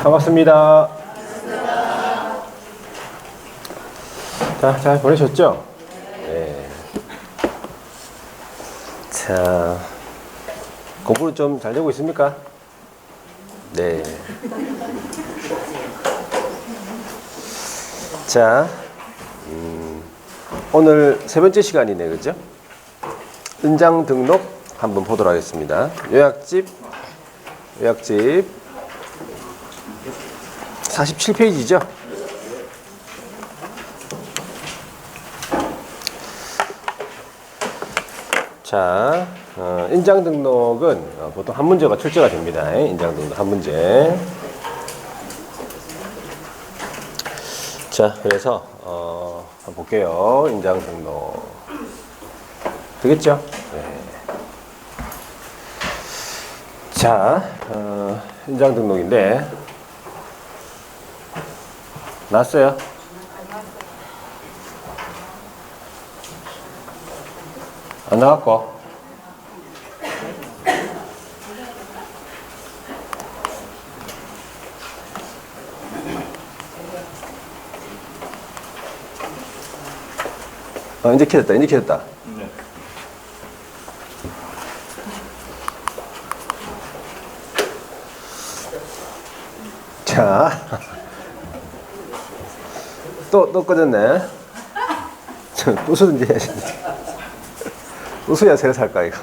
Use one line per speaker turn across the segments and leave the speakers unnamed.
반갑습니다. 자, 잘 보내셨죠? 네. 자, 공부는 좀 잘 되고 있습니까? 네. 자, 오늘 세 번째 시간이네, 그죠? 은장 등록 한번 보도록 하겠습니다. 요약집 47페이지죠? 자, 인장 등록은 보통 한 문제가 출제가 됩니다. 인장 등록 한 문제. 자, 그래서 한번 볼게요. 인장 등록 되겠죠? 네. 자, 인장 등록인데 났어요? 안 나왔고? 이제 켜졌다. 네. 자, 또 꺼졌네. 부수든지 해야지. 부수야 새로 살까, 이거.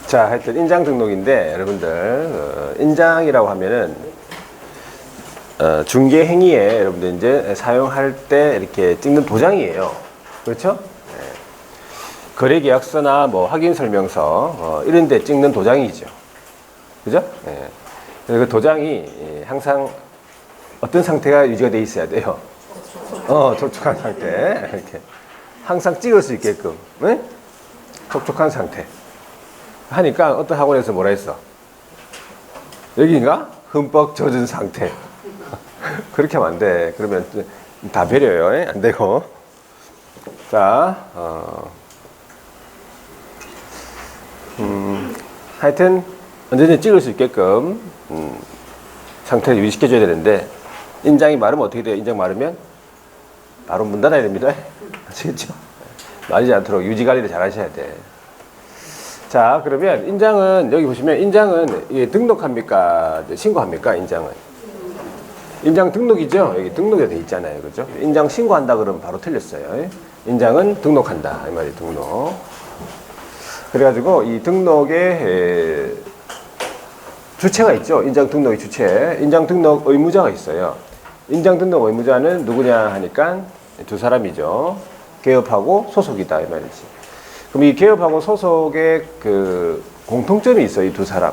자, 하여튼 인장 등록인데, 여러분들, 인장이라고 하면은, 중개 행위에 여러분들 이제 사용할 때 이렇게 찍는 도장이에요. 그렇죠? 네. 거래 계약서나 뭐 확인 설명서, 이런 데 찍는 도장이죠. 그죠? 네. 그 도장이 항상 어떤 상태가 유지가 돼 있어야 돼요. 촉촉한 상태. 이렇게. 항상 찍을 수 있게끔. 네? 촉촉한 상태. 하니까 어떤 학원에서 뭐라 했어? 여기인가? 흠뻑 젖은 상태. 그렇게 하면 안 돼. 그러면 다 배려요. 안 되고. 자, 하여튼, 언제든지 찍을 수 있게끔, 상태를 유지시켜줘야 되는데, 인장이 마르면 어떻게 돼요? 인장 마르면? 바로 문 닫아야 됩니다. 아시겠죠? 마르지 않도록 유지 관리를 잘 하셔야 돼. 자, 그러면 인장은, 여기 보시면, 인장은 이게 등록합니까? 신고합니까? 인장은. 인장 등록이죠? 여기 등록이 돼 있잖아요. 그죠? 인장 신고한다 그러면 바로 틀렸어요. 인장은 등록한다. 이 말이 등록. 그래가지고 이 등록에 주체가 있죠. 인장 등록의 주체. 인장 등록 의무자가 있어요. 인장 등록 의무자는 누구냐 하니까 두 사람이죠. 개업하고 소속이다. 이 말이지. 그럼 이 개업하고 소속의 그 공통점이 있어요. 이 두 사람.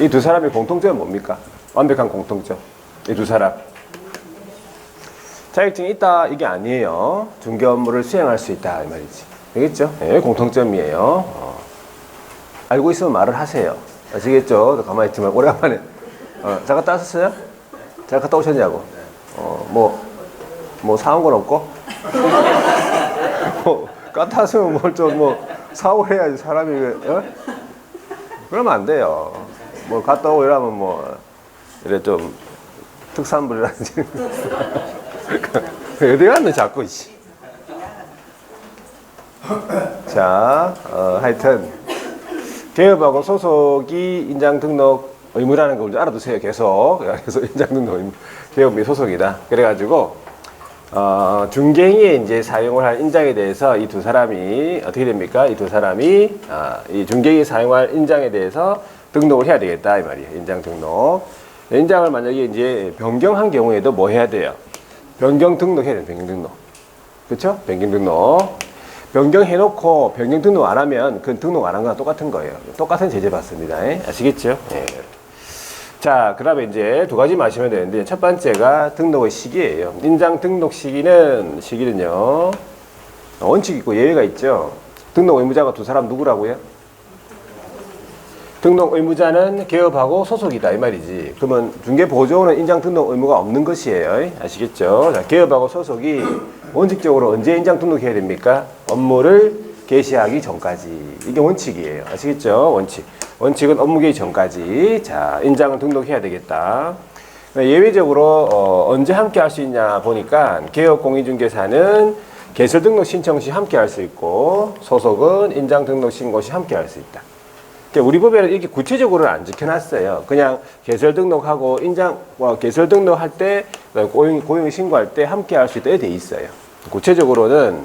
이 두 사람의 공통점은 뭡니까? 완벽한 공통점. 이 두 사람. 자격증이 있다, 이게 아니에요. 중개 업무를 수행할 수 있다, 이 말이지. 되겠죠? 네, 공통점이에요. 알고 있으면 말을 하세요. 아시겠죠? 가만히 있지만, 오래간만에. 잘 갔다 왔었어요? 잘 갔다 오셨냐고? 뭐, 사온 건 없고? 갔다 왔으면 뭘 좀, 사오고 해야지, 사람이. 그러면 안 돼요. 갔다 오고 이러면 이래 좀, 특산물이라든지. 어디 갔네, 자꾸, 자, 하여튼, 개업하고 소속이 인장 등록 의무라는 걸 알아두세요, 계속. 그래서 인장 등록 의무, 개업 및 소속이다. 그래가지고, 중개행위에 이제 사용을 할 인장에 대해서 이 두 사람이, 어떻게 됩니까? 이 두 사람이, 이 중개행위에 사용할 인장에 대해서 등록을 해야 되겠다, 이 말이에요. 인장 등록. 인장을 만약에 이제 변경한 경우에도 뭐 해야 돼요? 변경 등록해야 돼요. 변경 등록. 그쵸? 변경 등록. 변경해놓고 변경 등록 안 하면 그건 등록 안 한 거랑 똑같은 거예요. 똑같은 제재 받습니다. 아시겠죠? 예. 자, 그 다음에 이제 두 가지 마시면 되는데 첫 번째가 등록의 시기예요. 인장 등록 시기는요. 원칙 있고 예외가 있죠. 등록 의무자가 두 사람 누구라고요? 등록 의무자는 개업하고 소속이다 이 말이지. 그러면 중개보조원은 인장 등록 의무가 없는 것이에요. 아시겠죠? 자, 개업하고 소속이 원칙적으로 언제 인장 등록해야 됩니까? 업무를 개시하기 전까지. 이게 원칙이에요. 아시겠죠? 원칙. 원칙은 업무 개시 전까지. 자, 인장을 등록해야 되겠다. 예외적으로 언제 함께 할 수 있냐 보니까 개업공인중개사는 개설 등록 신청 시 함께 할 수 있고 소속은 인장 등록 신고 시 함께 할 수 있다. 우리 법에는 이렇게 구체적으로는 안 지켜놨어요. 그냥 개설 등록하고 개설 등록할 때 고용 신고할 때 함께 할 수 있다 돼 있어요. 구체적으로는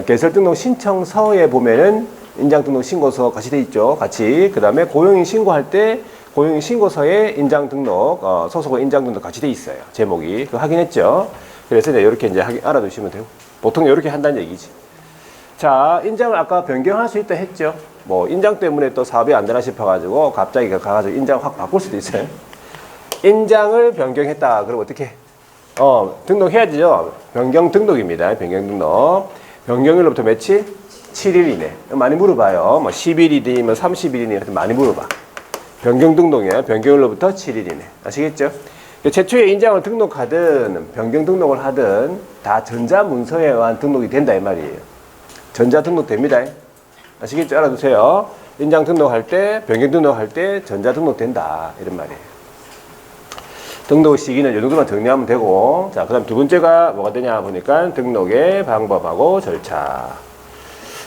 개설 등록 신청서에 보면은 인장 등록 신고서 같이 돼 있죠. 같이. 그다음에 고용인 신고할 때 고용인 신고서에 인장 등록 소속은 인장 등록 같이 돼 있어요. 제목이. 그거 확인했죠. 그래서 이렇게 이제 알아두시면 되고 보통 이렇게 한다는 얘기지. 자, 인장을 아까 변경할 수 있다 했죠. 뭐 인장 때문에 또 사업이 안 되나 싶어가지고 갑자기 가가지고 인장 확 바꿀 수도 있어요. 인장을 변경했다. 그럼 어떻게? 등록해야죠. 변경 등록입니다. 변경 등록. 변경일로부터 며칠? 7일 이내. 많이 물어봐요. 뭐 10일이니 뭐 30일이니 많이 물어봐. 변경 등록이에요. 변경일로부터 7일 이내. 아시겠죠? 최초에 인장을 등록하든 변경 등록을 하든 다 전자문서에 의한 등록이 된다 이 말이에요. 전자 등록됩니다. 아시겠죠? 알아두세요. 인장 등록할 때, 변경 등록할 때 전자 등록된다 이런 말이에요. 등록 시기는 이 정도만 정리하면 되고, 자, 그 다음 두 번째가 뭐가 되냐 보니까 등록의 방법하고 절차.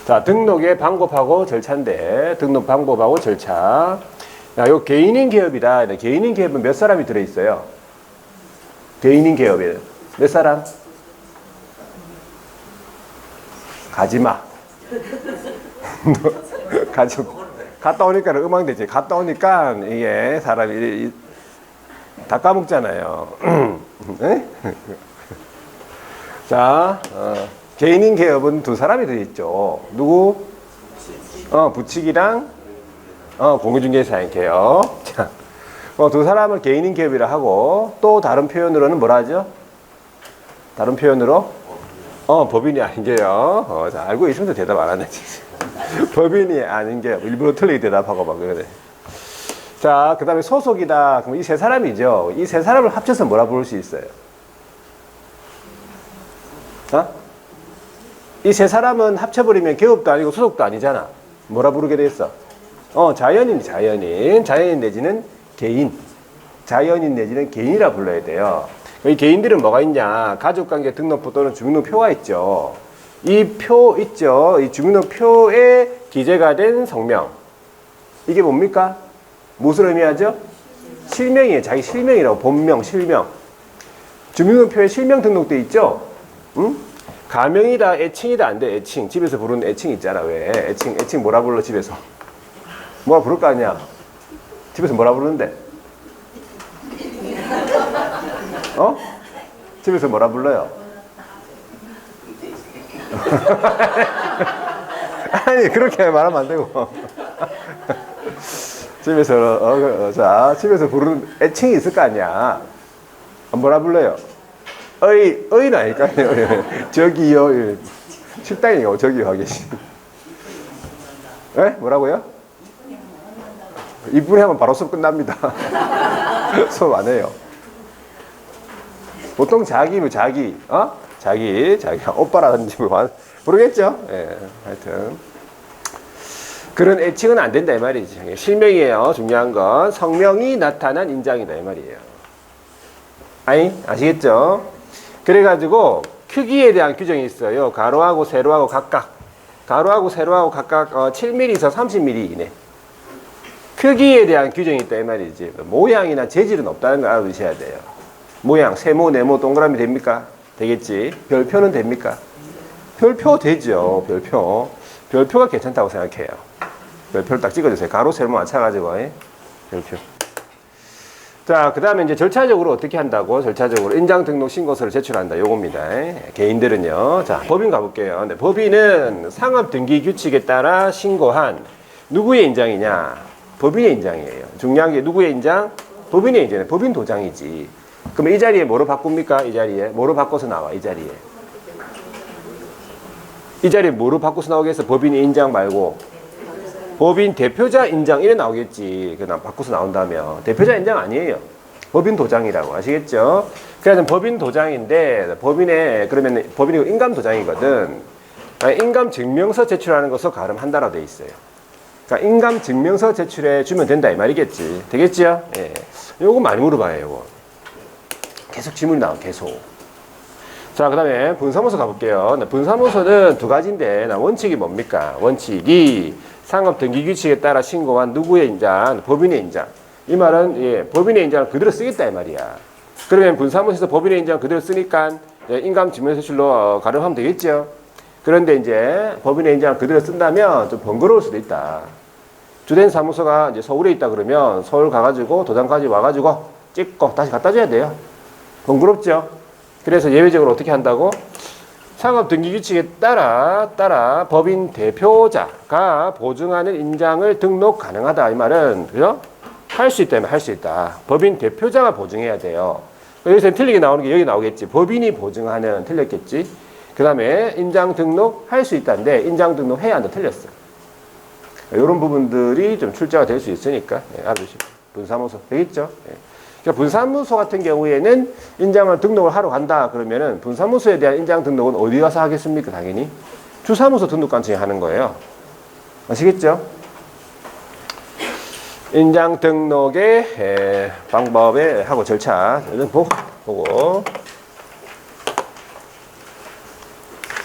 자, 등록의 방법하고 절차인데, 등록 방법하고 절차. 자, 요 개인인 기업이다. 개인인 기업은 몇 사람이 들어있어요? 개인인 기업에 몇 사람? 가지마. 갔다 오니까 음악되지. 갔다 오니까 이게 사람이 다 까먹잖아요. 자, 개인인 기업은 두 사람이 들어있죠. 누구? 부칙이랑 공유중개사인 기업. 자, 두 사람을 개인인 기업이라 하고 또 다른 표현으로는 뭐라 하죠? 다른 표현으로? 법인이 아닌 게요. 자, 알고 있으면서 대답 안 하네. 법인이 아닌 게 일부러 틀리게 대답하고 막 그러네. 자, 그 다음에 소속이다. 그럼 이 세 사람이죠. 이 세 사람을 합쳐서 뭐라 부를 수 있어요? 이 세 사람은 합쳐버리면 개업도 아니고 소속도 아니잖아. 뭐라 부르게 돼 있어? 자연인, 자연인. 자연인 내지는 개인. 자연인 내지는 개인이라 불러야 돼요. 이 개인들은 뭐가 있냐? 가족관계 등록부 또는 주민등록표가 있죠. 이 표 있죠. 이 주민등록표에 기재가 된 성명. 이게 뭡니까? 무엇을 의미하죠? 실명이에요. 자기 실명이라고. 본명, 실명. 주민등록표에 실명 등록돼 있죠? 응? 가명이다, 애칭이다 안 돼. 애칭. 집에서 부르는 애칭 있잖아. 왜? 애칭 뭐라 불러 집에서? 뭐라 부를 거 아니야? 집에서 뭐라 부르는데? 집에서 뭐라 불러요? 아니, 그렇게 말하면 안 되고. 집에서, 자, 집에서 부르는 애칭이 있을 거 아니야. 뭐라 불러요? 어이는 아닐까요? 저기요. 식당이고, 저기요, 하겠지. 에? 뭐라고요? 이분이 하면 바로 수업 끝납니다. 수업 안 해요. 보통 자기면 자기, 자기, 오빠라든지 모르겠죠? 예, 하여튼. 그런 애칭은 안 된다, 이 말이지. 실명이에요, 중요한 건. 성명이 나타난 인장이다, 이 말이에요. 아시겠죠? 그래가지고, 크기에 대한 규정이 있어요. 가로하고 세로하고 각각. 가로하고 세로하고 각각 7mm에서 30mm 이내. 크기에 대한 규정이 있다, 이 말이지. 모양이나 재질은 없다는 걸 알아두셔야 돼요. 모양, 세모, 네모, 동그라미 됩니까? 되겠지. 별표는 됩니까? 별표 되죠. 별표. 별표가 괜찮다고 생각해요. 별표를 딱 찍어주세요. 가로, 세모 맞춰가지고. 별표. 자, 그 다음에 이제 절차적으로 어떻게 한다고? 절차적으로 인장 등록 신고서를 제출한다. 요겁니다. 개인들은요. 자, 법인 가볼게요. 네, 법인은 상업 등기 규칙에 따라 신고한 누구의 인장이냐? 법인의 인장이에요. 중요한 게 누구의 인장? 법인의 인장이에요. 법인 도장이지. 그럼 이 자리에 뭐로 바꿉니까? 이 자리에. 뭐로 바꿔서 나와? 이 자리에. 이 자리에 뭐로 바꿔서 나오겠어? 법인의 인장 말고. 법인 대표자 인장 이래 나오겠지. 그냥 바꿔서 나온다면. 대표자 인장 아니에요. 법인 도장이라고. 아시겠죠? 그래서 법인 도장인데, 그러면 법인이 인감 도장이거든. 인감 증명서 제출하는 것을 가름한다라고 돼 있어요. 그러니까 인감 증명서 제출해 주면 된다 이 말이겠지. 되겠지요? 예. 요거 많이 물어봐요. 요거. 계속 질문이 나와. 계속. 자, 그 다음에 분사무소 가볼게요. 분사무소는 두 가지인데 원칙이 뭡니까? 원칙이 상업등기규칙에 따라 신고한 누구의 인장? 법인의 인장. 이 말은 예, 법인의 인장을 그대로 쓰겠다 이 말이야. 그러면 분사무소에서 법인의 인장을 그대로 쓰니까 인감증명서출로 가름하면 되겠죠. 그런데 이제 법인의 인장을 그대로 쓴다면 좀 번거로울 수도 있다. 주된 사무소가 이제 서울에 있다 그러면 서울 가가지고 도장까지 와가지고 찍고 다시 갖다 줘야 돼요. 번거롭죠. 그래서 예외적으로 어떻게 한다고? 상업등기규칙에 따라 법인 대표자가 보증하는 인장을 등록 가능하다 이 말은 그죠? 할 수 있다면 할 수 있다. 법인 대표자가 보증해야 돼요. 여기서 틀리게 나오는 게 여기 나오겠지. 법인이 보증하는 틀렸겠지. 그 다음에 인장 등록 할 수 있다는데 인장 등록 해야 한다 틀렸어. 이런 부분들이 좀 출제가 될 수 있으니까 알아두시고 분사무소 되겠죠. 그러니까 분사무소 같은 경우에는 인장을 등록을 하러 간다 그러면은 분사무소에 대한 인장 등록은 어디 가서 하겠습니까? 당연히 주사무소 등록관청에 하는 거예요. 아시겠죠? 인장 등록의 방법에 하고 절차 보고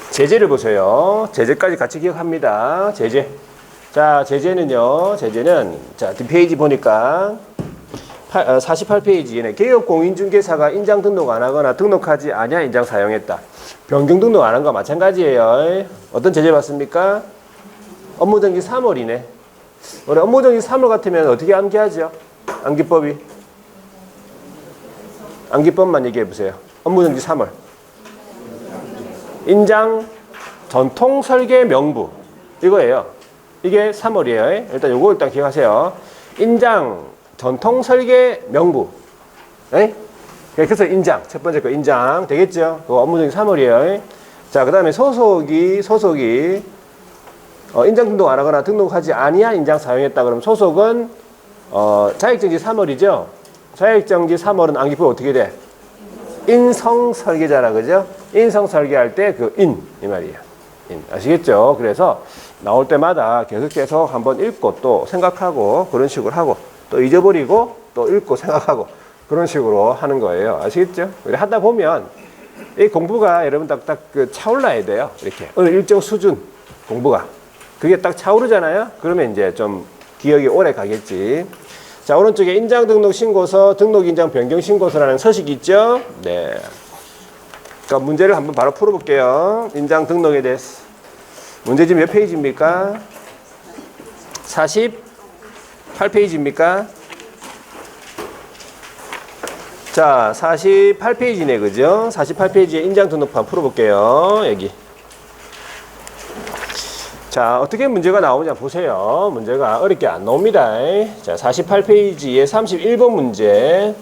제재를 보세요. 제재까지 같이 기억합니다. 제재. 자, 제재는요. 제재는 자, 뒷페이지 보니까 48페이지에는 개업공인중개사가 인장 등록 안 하거나 등록하지 아니한 인장 사용했다. 변경 등록 안 한 거 마찬가지예요. 어떤 제재 받습니까? 업무정지 3월이네. 우리 업무정지 3월 같으면 어떻게 암기하죠? 암기법이. 암기법만 얘기해 보세요. 업무정지 3월. 인장 전통 설계 명부. 이거예요. 이게 3월이에요. 일단 요거 일단 기억하세요. 인장 전통 설계 명부. 에? 그래서 인장. 첫 번째 거 인장. 되겠죠? 그거 업무정지 3월이에요. 자, 그 다음에 소속이 인장 등록 안 하거나 등록하지 아니한 인장 사용했다 그러면 소속은 자격정지 3월이죠. 자격정지 3월은 암기법 어떻게 돼? 인성 설계자라 그죠? 인성 설계할 때 그 인 이 말이에요. 인. 아시겠죠? 그래서 나올 때마다 계속 한번 읽고 또 생각하고 그런 식으로 하고 또 잊어버리고 또 읽고 생각하고 그런 식으로 하는 거예요. 아시겠죠? 우리 하다 보면 이 공부가 여러분 딱딱 그 차올라야 돼요. 이렇게 어느 일정 수준 공부가 그게 딱 차오르잖아요. 그러면 이제 좀 기억이 오래 가겠지. 자, 오른쪽에 인장 등록 신고서, 등록 인장 변경 신고서라는 서식이 있죠. 네. 그러니까 문제를 한번 바로 풀어볼게요. 인장 등록에 대해서. 문제 지금 몇 페이지입니까? 48페이지입니까? 자, 48페이지네, 그죠? 48페이지에 인장 등록판 풀어볼게요. 여기. 자, 어떻게 문제가 나오냐 보세요. 문제가 어렵게 안 나옵니다. 자, 48페이지에 31번 문제.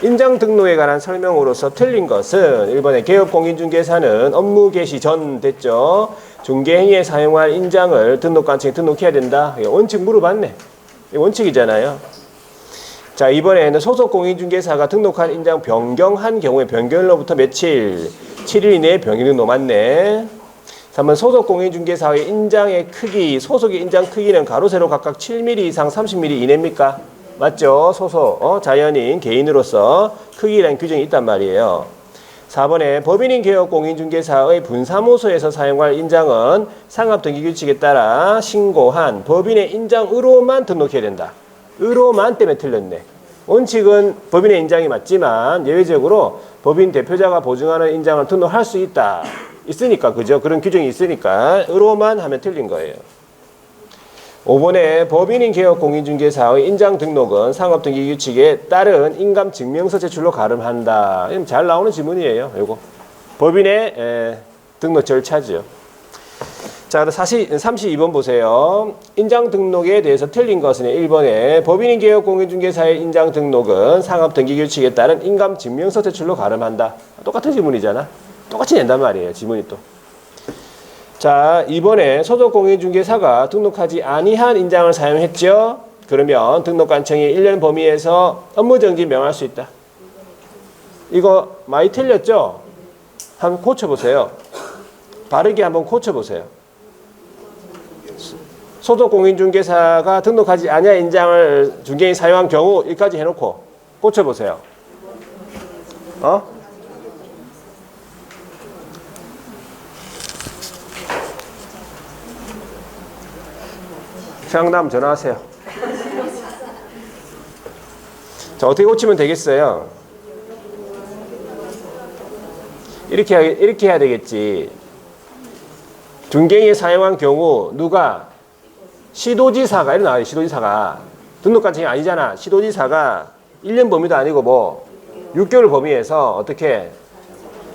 인장 등록에 관한 설명으로서 틀린 것은 1번에 개업공인중개사는 업무 개시 전 됐죠. 중개행위에 사용할 인장을 등록관청에 등록해야 된다. 원칙 물어봤네. 원칙이잖아요. 자, 이번에는 소속공인중개사가 등록한 인장 변경한 경우에 변경일로부터 며칠? 7일 이내에 변경 등록 맞네. 3번 소속공인중개사의 인장의 크기, 소속의 인장 크기는 가로 세로 각각 7mm 이상 30mm 이내입니까? 맞죠? 소속, 자연인, 개인으로서 크기라는 규정이 있단 말이에요. 4번에 법인인 개업공인중개사의 분사무소에서 사용할 인장은 상업등기규칙에 따라 신고한 법인의 인장으로만 등록해야 된다. 으로만 때문에 틀렸네. 원칙은 법인의 인장이 맞지만 예외적으로 법인 대표자가 보증하는 인장을 등록할 수 있다. 있으니까, 그죠? 그런 규정이 있으니까 으로만 하면 틀린 거예요. 5번에 법인인 개업공인중개사의 인장 등록은 상업등기규칙에 따른 인감증명서 제출로 가름한다. 잘 나오는 지문이에요. 이거 법인의 등록 절차죠. 자, 32번 보세요. 인장 등록에 대해서 틀린 것은 1번에 법인인 개업공인중개사의 인장 등록은 상업등기규칙에 따른 인감증명서 제출로 가름한다. 똑같은 지문이잖아. 똑같이 낸단 말이에요. 지문이 또. 자, 이번에 소속공인중개사가 등록하지 아니한 인장을 사용했죠. 그러면 등록관청이 1년 범위에서 업무정지 명할 수 있다. 이거 많이 틀렸죠? 한번 고쳐보세요. 바르게 한번 고쳐보세요. 소속 공인중개사가 등록하지 아니한 인장을 중개인이 사용한 경우 여기까지 해놓고 고쳐보세요. 생각나면 전화하세요. 자, 어떻게 고치면 되겠어요? 이렇게 해야 되겠지. 중개인이 사용한 경우 누가? 시도지사가 이렇게 나와요. 시도지사가 등록관청이 아니잖아. 시도지사가 1년 범위도 아니고 뭐 6개월 범위에서 어떻게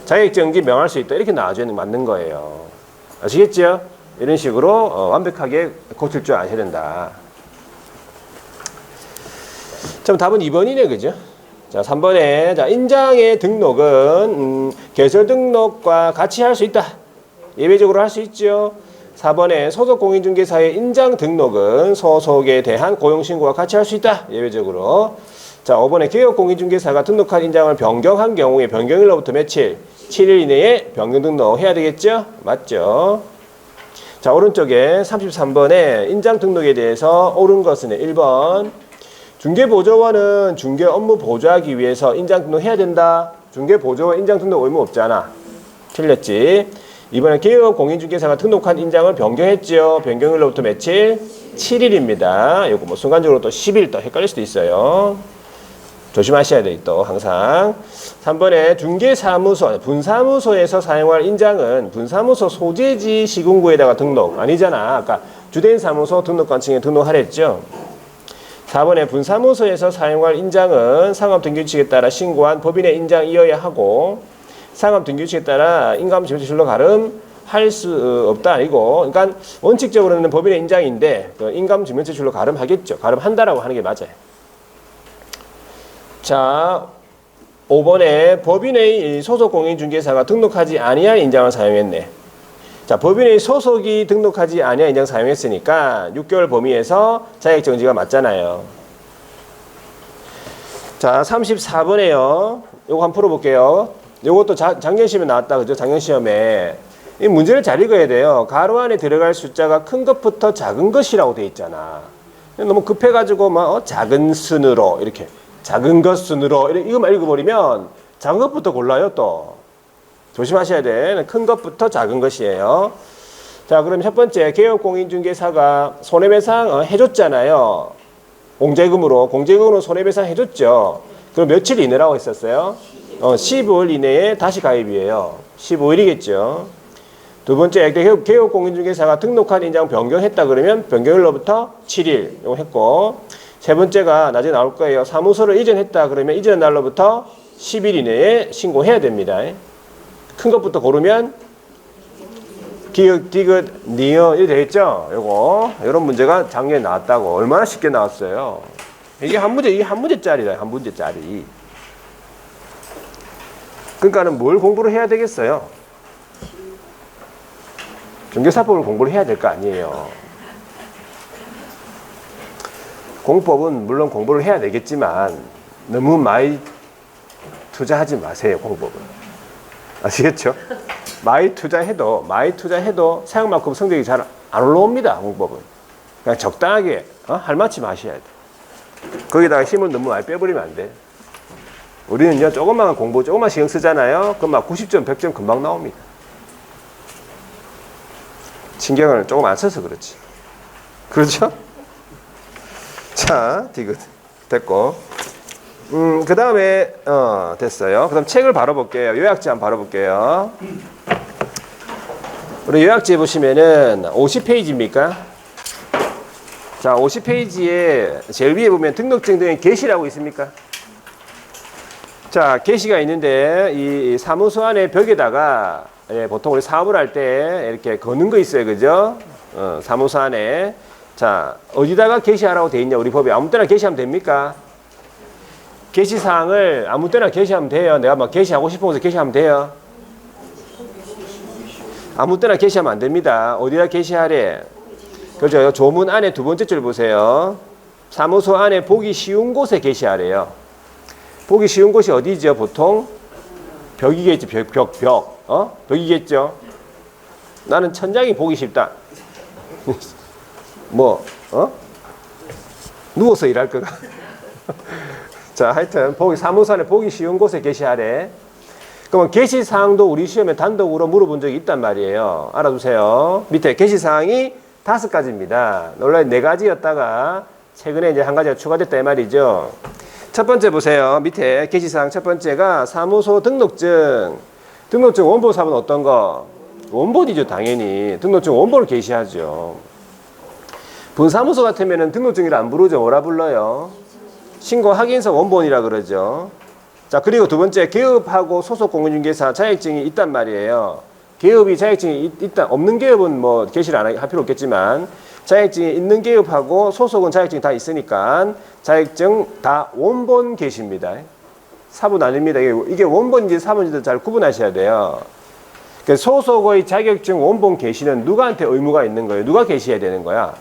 자격정지 명할 수 있다. 이렇게 나와줘야 맞는 거예요. 아시겠죠? 이런 식으로 완벽하게 고칠 줄 아셔야 된다. 자, 답은 2번이네, 그죠? 자, 3번에, 자, 인장의 등록은, 개설 등록과 같이 할 수 있다. 예외적으로 할 수 있죠. 4번에 소속 공인중개사의 인장 등록은 소속에 대한 고용신고와 같이 할 수 있다. 예외적으로. 자, 5번에 개업 공인중개사가 등록한 인장을 변경한 경우에 변경일로부터 며칠? 7일 이내에 변경 등록해야 되겠죠? 맞죠? 자, 오른쪽에 33번에 인장 등록에 대해서 옳은 것은 1번. 중개보조원은 중개 업무 보조하기 위해서 인장 등록해야 된다. 중개보조원 인장 등록 의무 없잖아. 틀렸지. 이번에 개업 공인중개사가 등록한 인장을 변경했지요. 변경일로부터 며칠? 7일입니다. 요거 뭐 순간적으로 또 10일 또 헷갈릴 수도 있어요. 조심하셔야 돼, 또 항상. 3번에 중개사무소, 분사무소에서 사용할 인장은 분사무소 소재지 시군구에다가 등록 아니잖아. 아까 주된 사무소 등록관청에 등록하랬죠. 4번에 분사무소에서 사용할 인장은 상업등기규칙에 따라 신고한 법인의 인장이어야 하고 상업등기규칙에 따라 인감증명서실로 가름할 수 없다 아니고, 그러니까 원칙적으로는 법인의 인장인데 그 인감증명서실로 가름하겠죠. 가름한다라고 하는 게 맞아요. 자, 5번에 법인의 소속 공인중개사가 등록하지 아니한 인장을 사용했네. 자, 법인의 소속이 등록하지 아니한 인장 사용했으니까 6개월 범위에서 자격정지가 맞잖아요. 자, 34번에요. 요거 한번 풀어볼게요. 요것도 작년 시험에 나왔다, 그죠? 작년 시험에. 이 문제를 잘 읽어야 돼요. 가로 안에 들어갈 숫자가 큰 것부터 작은 것이라고 돼 있잖아. 너무 급해가지고 막 작은 순으로 이렇게 작은 것 순으로 이거만 읽어버리면 작은 것부터 골라요. 또 조심하셔야 돼. 큰 것부터 작은 것이에요. 자, 그럼 첫 번째 개업공인중개사가 손해배상 해줬잖아요. 공제금으로 손해배상 해줬죠. 그럼 며칠 이내라고 했었어요? 15일 이내에 다시 가입이에요. 15일이겠죠. 두 번째, 개업공인중개사가 등록한 인장 변경했다 그러면 변경일로부터 7일 이거 했고, 세 번째가 나중에 나올 거예요. 사무소를 이전했다 그러면 이전 날로부터 10일 이내에 신고해야 됩니다. 큰 것부터 고르면 기역, 디귿, 니어 이렇게 되겠죠. 이런 문제가 작년에 나왔다고. 얼마나 쉽게 나왔어요. 이게 한 문제짜리다. 한 문제짜리. 그러니까는 뭘 공부를 해야 되겠어요? 중개사법을 공부를 해야 될 거 아니에요. 공법은 물론 공부를 해야 되겠지만 너무 많이 투자하지 마세요. 공법은. 아시겠죠? 많이 투자해도 생각만큼 성적이 잘 안 올라옵니다. 공법은. 그냥 적당하게 할 만큼 하셔야 돼. 거기다가 힘을 너무 많이 빼버리면 안 돼. 우리는요, 조금만 공부, 조금만 신경 쓰잖아요. 그럼 막 90점, 100점 금방 나옵니다. 신경을 조금 안 써서 그렇지. 그렇죠? 자, 디귿. 됐고. 그 다음에, 됐어요. 그 다음 책을 바로 볼게요. 요약지 한번 바로 볼게요. 우리 요약지에 보시면은 50페이지입니까? 자, 50페이지에 제일 위에 보면 등록증 등의 게시라고 있습니까? 자, 게시가 있는데 이 사무소 안에 벽에다가 보통 우리 사업을 할 때 이렇게 거는 거 있어요. 그죠? 사무소 안에. 자, 어디다가 게시하라고 돼 있냐? 우리 법에 아무 때나 게시하면 됩니까? 게시사항을 아무 때나 게시하면 돼요. 내가 막 게시하고 싶어서 게시하면 돼요. 아무 때나 게시하면 안 됩니다. 어디다 게시하래? 그렇죠. 조문 안에 두 번째 줄 보세요. 사무소 안에 보기 쉬운 곳에 게시하래요. 보기 쉬운 곳이 어디죠? 보통 벽이겠지. 벽이겠죠. 나는 천장이 보기 쉽다. 뭐, 누워서 일할 거가. 자, 하여튼, 사무소 안에 보기 쉬운 곳에 게시하래. 그러면 게시사항도 우리 시험에 단독으로 물어본 적이 있단 말이에요. 알아두세요. 밑에 게시사항이 5가지입니다. 원래 4가지였다가 최근에 이제 1가지가 추가됐다 이 말이죠. 첫 번째 보세요. 밑에 게시사항 첫 번째가 사무소 등록증. 등록증 원본삽은 어떤 거? 원본이죠, 당연히. 등록증 원본을 게시하죠. 분사무소 같으면 등록증이라 안 부르죠. 뭐라 불러요? 신고 확인서 원본이라 그러죠. 자, 그리고 두 번째, 개업하고 소속 공인중개사 자격증이 있단 말이에요. 개업이 자격증이 없는 개업은 뭐 게시를 할 필요 없겠지만, 자격증이 있는 개업하고 소속은 자격증이 다 있으니까 자격증 다 원본 게시입니다. 사본 아닙니다. 이게 원본인지 사본인지 잘 구분하셔야 돼요. 소속의 자격증 원본 게시는 누구한테 의무가 있는 거예요? 누가 게시해야 되는 거야?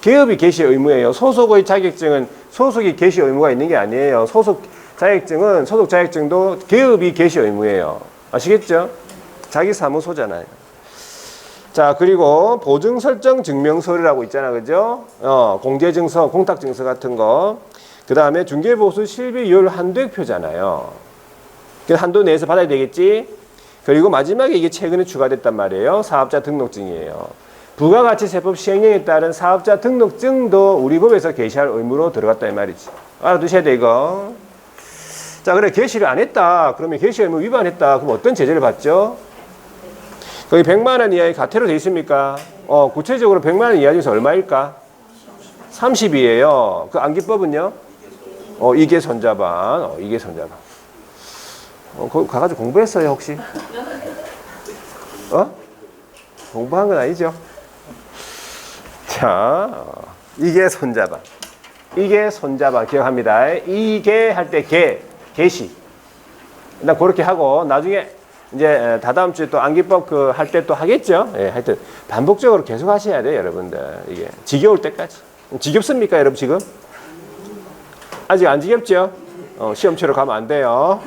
개업이 게시 의무예요. 소속의 자격증은 소속이 게시 의무가 있는 게 아니에요. 소속 자격증도 개업이 게시 의무예요. 아시겠죠? 자기 사무소잖아요. 자, 그리고 보증 설정 증명서류라고 있잖아, 그죠? 공제증서, 공탁증서 같은 거. 그 다음에 중개보수 실비율 한도액표잖아요. 그 한도 내에서 받아야 되겠지? 그리고 마지막에 이게 최근에 추가됐단 말이에요. 사업자 등록증이에요. 부가가치세법 시행령에 따른 사업자 등록증도 우리 법에서 게시할 의무로 들어갔다 이 말이지. 알아두셔야 돼, 이거. 자, 그래, 게시를 안 했다. 그러면 게시 의무 위반했다. 그럼 어떤 제재를 받죠? 거기 100만 원 이하의 가태로 돼 있습니까? 구체적으로 100만 원 이하 중에서 얼마일까? 30이에요. 그 암기법은요? 이게 손자반. 이게 손자반. 거기 가가지고 공부했어요, 혹시? 공부한 건 아니죠? 자, 이게 손자반. 이게 손자반. 기억합니다. 이게 할 때 게시. 일단 그렇게 하고, 나중에 이제 다다음 주에 또 암기법 할 때 또 하겠죠? 예, 하여튼 반복적으로 계속 하셔야 돼요, 여러분들. 이게 지겨울 때까지. 지겹습니까, 여러분, 지금? 아직 안 지겹죠? 시험 치러 가면 안 돼요.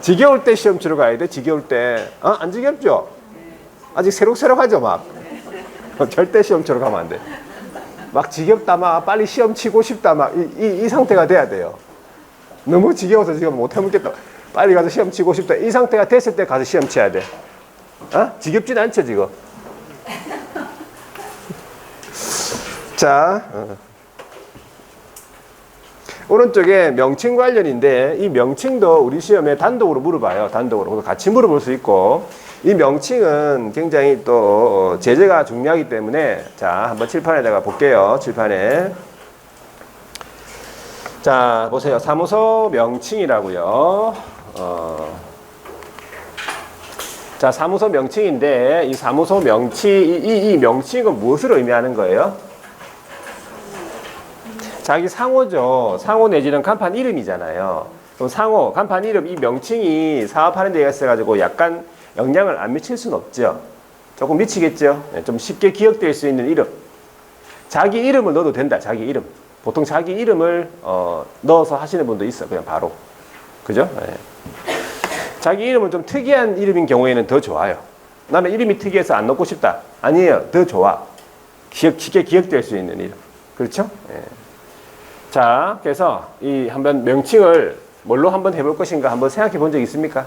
지겨울 때 시험 치러 가야 돼, 지겨울 때. 안 지겹죠? 아직 새록새록하죠, 막. 절대 시험 치러 가면 안 돼. 막 지겹다, 막 빨리 시험 치고 싶다, 막 이 상태가 돼야 돼요. 너무 지겨워서 지금 못 해먹겠다. 빨리 가서 시험 치고 싶다. 이 상태가 됐을 때 가서 시험 쳐야 돼. 지겹진 않죠, 지금? 자, 오른쪽에 명칭 관련인데 이 명칭도 우리 시험에 단독으로 물어봐요. 단독으로. 같이 물어볼 수 있고 이 명칭은 굉장히 또 제재가 중요하기 때문에 자, 한번 칠판에다가 볼게요. 칠판에. 자, 보세요. 사무소 명칭이라고요. 자, 사무소 명칭인데 이 사무소 명칭 이 명칭은 무엇을 의미하는 거예요? 자기 상호죠. 상호 내지는 간판 이름이잖아요. 그럼 상호, 간판 이름 이 명칭이 사업하는 데 있어가지고 약간 영향을 안 미칠 수는 없죠. 조금 미치겠죠. 좀 쉽게 기억될 수 있는 이름. 자기 이름을 넣어도 된다. 자기 이름. 보통 자기 이름을 넣어서 하시는 분도 있어. 그냥 바로. 그죠? 네. 자기 이름은 좀 특이한 이름인 경우에는 더 좋아요. 나는 이름이 특이해서 안 넣고 싶다. 아니에요. 더 좋아. 쉽게 기억될 수 있는 이름. 그렇죠? 네. 자, 그래서 이 한번 명칭을 뭘로 한번 해볼 것인가 한번 생각해 본 적 있습니까?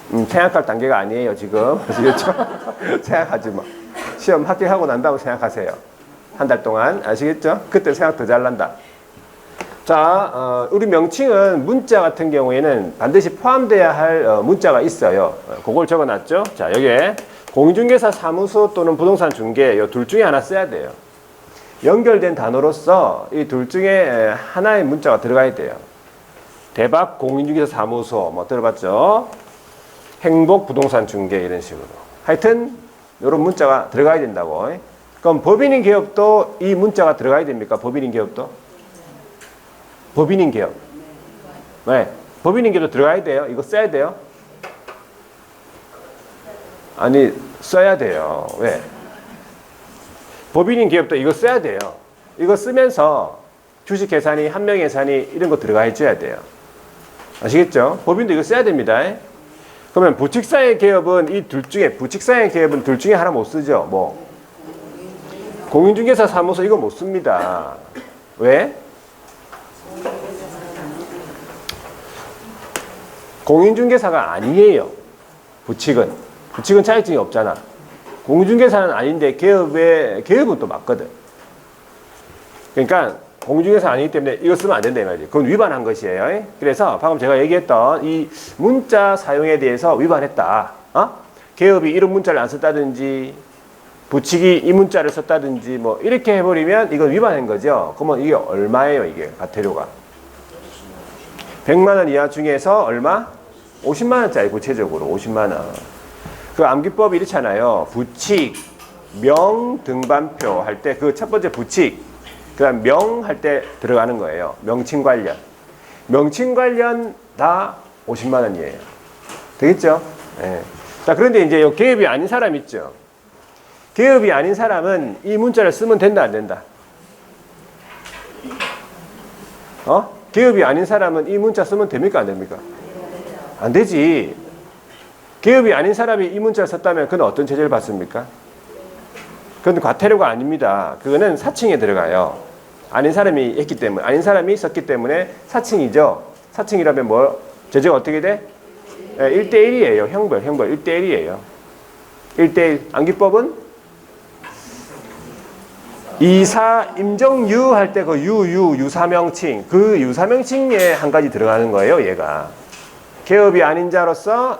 생각할 단계가 아니에요, 지금. 아시겠죠? 생각하지 마. 시험 합격하고 난다고 생각하세요. 한 달 동안. 아시겠죠? 그때 생각 더 잘난다. 자, 우리 명칭은 문자 같은 경우에는 반드시 포함되어야 할 문자가 있어요. 그걸 적어 놨죠? 자, 여기에 공인중개사 사무소 또는 부동산 중개 이 둘 중에 하나 써야 돼요. 연결된 단어로서 이 둘 중에 하나의 문자가 들어가야 돼요. 대박 공인중개사 사무소 뭐 들어봤죠? 행복 부동산 중개 이런 식으로. 하여튼 이런 문자가 들어가야 된다고. 그럼 법인인 기업도 이 문자가 들어가야 됩니까? 법인인 기업도? 법인인 기업. 네. 법인인 기업도 들어가야 돼요. 이거 써야 돼요? 아니, 써야 돼요. 왜? 법인인 기업도 이거 써야 돼요. 이거 쓰면서 주식 계산이, 한명 계산이 이런 거 들어가 해줘야 돼요. 아시겠죠? 법인도 이거 써야 됩니다. 그러면 부칙사의 기업은 이 둘 중에, 부칙사의 기업은 둘 중에 하나 못 쓰죠. 뭐? 공인중개사 사무소 이거 못 씁니다. 왜? 공인중개사가 아니에요. 부칙은. 부칙은 자격증이 없잖아. 공인중개사는 아닌데 개업은 또 맞거든. 그러니까 공인중개사 아니기 때문에 이거 쓰면 안 된다 이 말이에요. 그건 위반한 것이에요. 그래서 방금 제가 얘기했던 이 문자 사용에 대해서 위반했다. 개업이 이런 문자를 안 썼다든지 부칙이 이 문자를 썼다든지 뭐 이렇게 해버리면 이건 위반한 거죠. 그러면 이게 얼마예요? 이게 과태료가 100만 원 이하 중에서 얼마? 50만 원짜리 구체적으로 50만 원. 그 암기법이 이렇잖아요. 부칙, 명, 등반표 할 때 그 첫 번째 부칙, 그 다음 명 할 때 들어가는 거예요. 명칭 관련. 명칭 관련 다 50만 원이에요. 되겠죠? 네. 자, 그런데 이제 요 개업이 아닌 사람 있죠. 개업이 아닌 사람은 이 문자를 쓰면 된다, 안 된다? 개업이 아닌 사람은 이 문자 쓰면 됩니까, 안 됩니까? 안 되지. 개업이 아닌 사람이 이 문자를 썼다면 그는 어떤 제재를 받습니까? 그건 과태료가 아닙니다. 그거는 사칭에 들어가요. 아닌 사람이 했기 때문에, 아닌 사람이 썼기 때문에 사칭이죠. 사칭이라면 뭐, 제재가 어떻게 돼? 1대1이에요. 형벌 1대1이에요. 1대1. 암기법은 이사 임정유 할 때 그 유사명칭, 그 유사명칭에 한 가지 들어가는 거예요, 얘가. 개업이 아닌 자로서,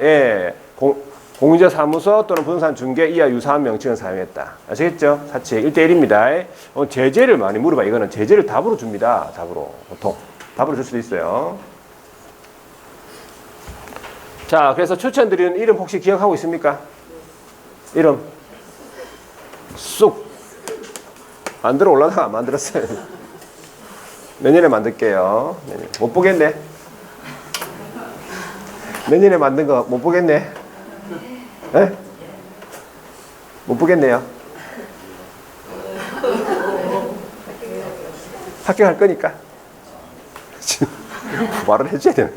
공인자 사무소 또는 부동산 중개 이하 유사한 명칭을 사용했다. 아시겠죠? 사칙 1대1입니다. 제재를 많이 물어봐. 이거는 제재를 답으로 줍니다. 답으로. 보통. 답으로 줄 수도 있어요. 자, 그래서 추천드리는 이름 혹시 기억하고 있습니까? 이름. 쑥. 만들어 올라다가 안 만들었어요. 내년에 만들게요. 못 보겠네. 내년에 만든 거 못 보겠네. 에? 못 보겠네요. 합격할 거니까. 말을 해줘야 되네.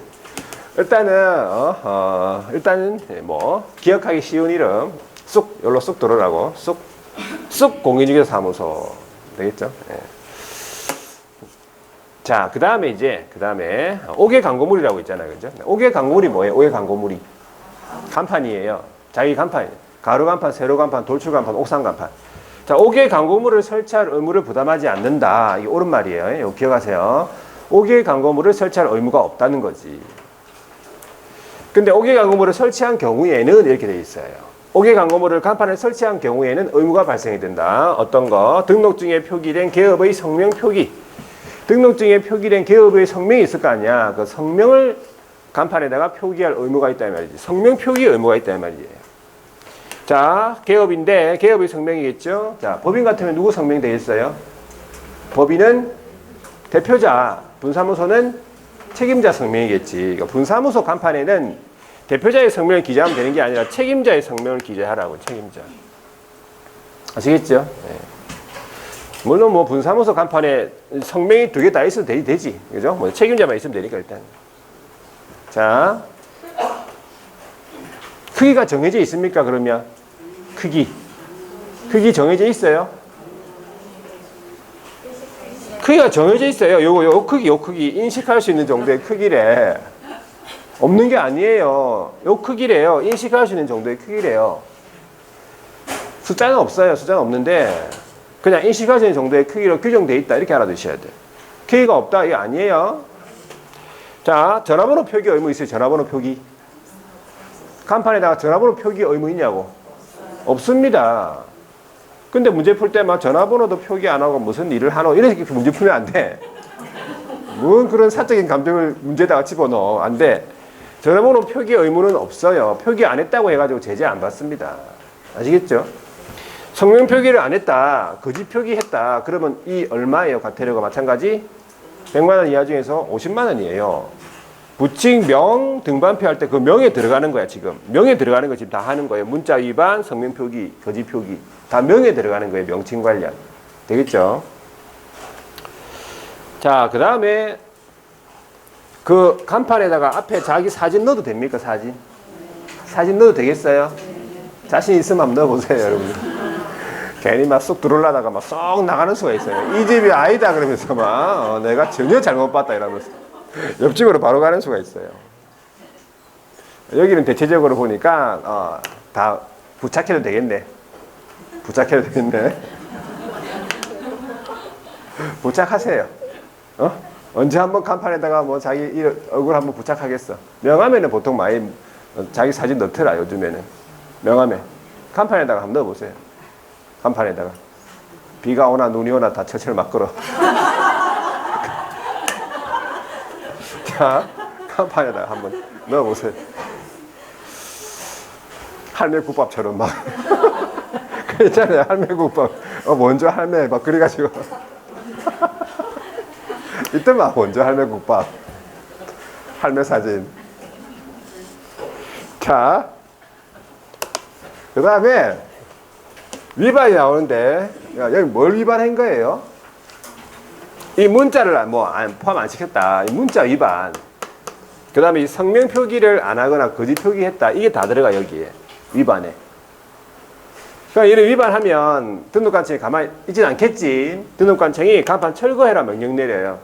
일단은 뭐 기억하기 쉬운 이름 쑥 여기로 쑥 들어라고 쑥 공인중개사 사무소 되겠죠? 예. 자, 그 다음에 옥외 광고물이라고 있잖아요, 그죠? 옥외 광고물이 뭐예요? 옥외 광고물이 간판이에요. 자기 간판, 가로 간판, 세로 간판, 돌출 간판, 옥상 간판. 자, 옥외 광고물을 설치할 의무를 부담하지 않는다. 이게 옳은 말이에요. 이거 기억하세요. 옥외 광고물을 설치할 의무가 없다는 거지. 근데 옥외 광고물을 설치한 경우에는 이렇게 되어 있어요. 옥외 광고물을 간판에 설치한 경우에는 의무가 발생이 된다. 어떤 거? 등록증에 표기된 개업의 성명 표기. 등록증에 표기된 개업의 성명이 있을 거 아니야. 그 성명을 간판에다가 표기할 의무가 있다는 말이지. 성명 표기 의무가 있다는 말이에요. 자, 개업인데 개업의 성명이겠죠. 자, 법인 같으면 누구 성명이 되겠어요? 법인은 대표자, 분사무소는 책임자 성명이겠지. 그러니까 분사무소 간판에는 대표자의 성명을 기재하면 되는 게 아니라 책임자의 성명을 기재하라고. 책임자. 아시겠죠? 네. 물론 뭐 분사무소 간판에 성명이 두 개 다 있어도 되지. 그죠? 뭐 책임자만 있으면 되니까 일단. 자. 크기가 정해져 있습니까? 그러면 크기 정해져 있어요? 크기가 정해져 있어요. 요 크기 인식할 수 있는 정도의 크기래. 없는 게 아니에요. 요 크기래요. 인식할 수 있는 정도의 크기래요. 숫자는 없어요. 숫자는 없는데 그냥 인식할 수 있는 정도의 크기로 규정되어 있다. 이렇게 알아두셔야 돼요. 크기가 없다. 이게 아니에요. 자, 전화번호 표기 의무 있어요. 전화번호 표기. 간판에다가 전화번호 표기 의무 있냐고? 없습니다. 근데 문제 풀 때 막 전화번호도 표기 안 하고 무슨 일을 하노? 이렇게 문제 풀면 안 돼. 뭔 그런 사적인 감정을 문제에다가 집어넣어. 안 돼. 전화번호 표기 의무는 없어요. 표기 안 했다고 해가지고 제재 안 받습니다. 아시겠죠? 성명 표기를 안 했다. 거짓 표기했다. 그러면 이 얼마예요? 과태료가 마찬가지 100만 원 이하 중에서 50만 원이에요. 부칙, 명, 등반표 할 때 그 명에 들어가는 거야, 지금. 명에 들어가는 거 지금 다 하는 거예요. 문자 위반, 성명 표기, 거짓 표기. 다 명에 들어가는 거예요. 명칭 관련. 되겠죠? 자, 그 다음에 그 간판에다가 앞에 자기 사진 넣어도 됩니까? 사진 넣어도 되겠어요? 자신 있으면 한번 넣어보세요, 여러분. 괜히 막 쏙 들어올라다가 막 쏙 나가는 수가 있어요. 이 집이 아니다 그러면서 막 내가 전혀 잘못 봤다 이러면서 옆집으로 바로 가는 수가 있어요. 여기는 대체적으로 보니까 다 부착해도 되겠네. 부착해도 되겠네. 부착하세요. 언제 한번 간판에다가 뭐 자기 얼굴 한번 부착하겠어. 명함에는 보통 많이 자기 사진 넣더라 요즘에는. 명함에 간판에다가 한번 넣어보세요. 간판에다가 비가 오나 눈이 오나 다 철철 막 걸어. 자, 간판에다가 한번 넣어보세요. 할매국밥처럼 막 그랬잖아요. 할매국밥 먼저 할매 막 그래가지고 이때만 먼저 할매국밥 할매 사진. 자, 그 다음에 위반이 나오는데 여기 뭘 위반한 거예요? 이 문자를 뭐 포함 안 시켰다. 이 문자 위반. 그 다음에 이 성명 표기를 안 하거나 거짓 표기했다. 이게 다 들어가 여기에 위반에. 그러니까 이를 위반하면 등록관청이 가만히 있진 않겠지. 등록관청이 간판 철거해라 명령 내려요.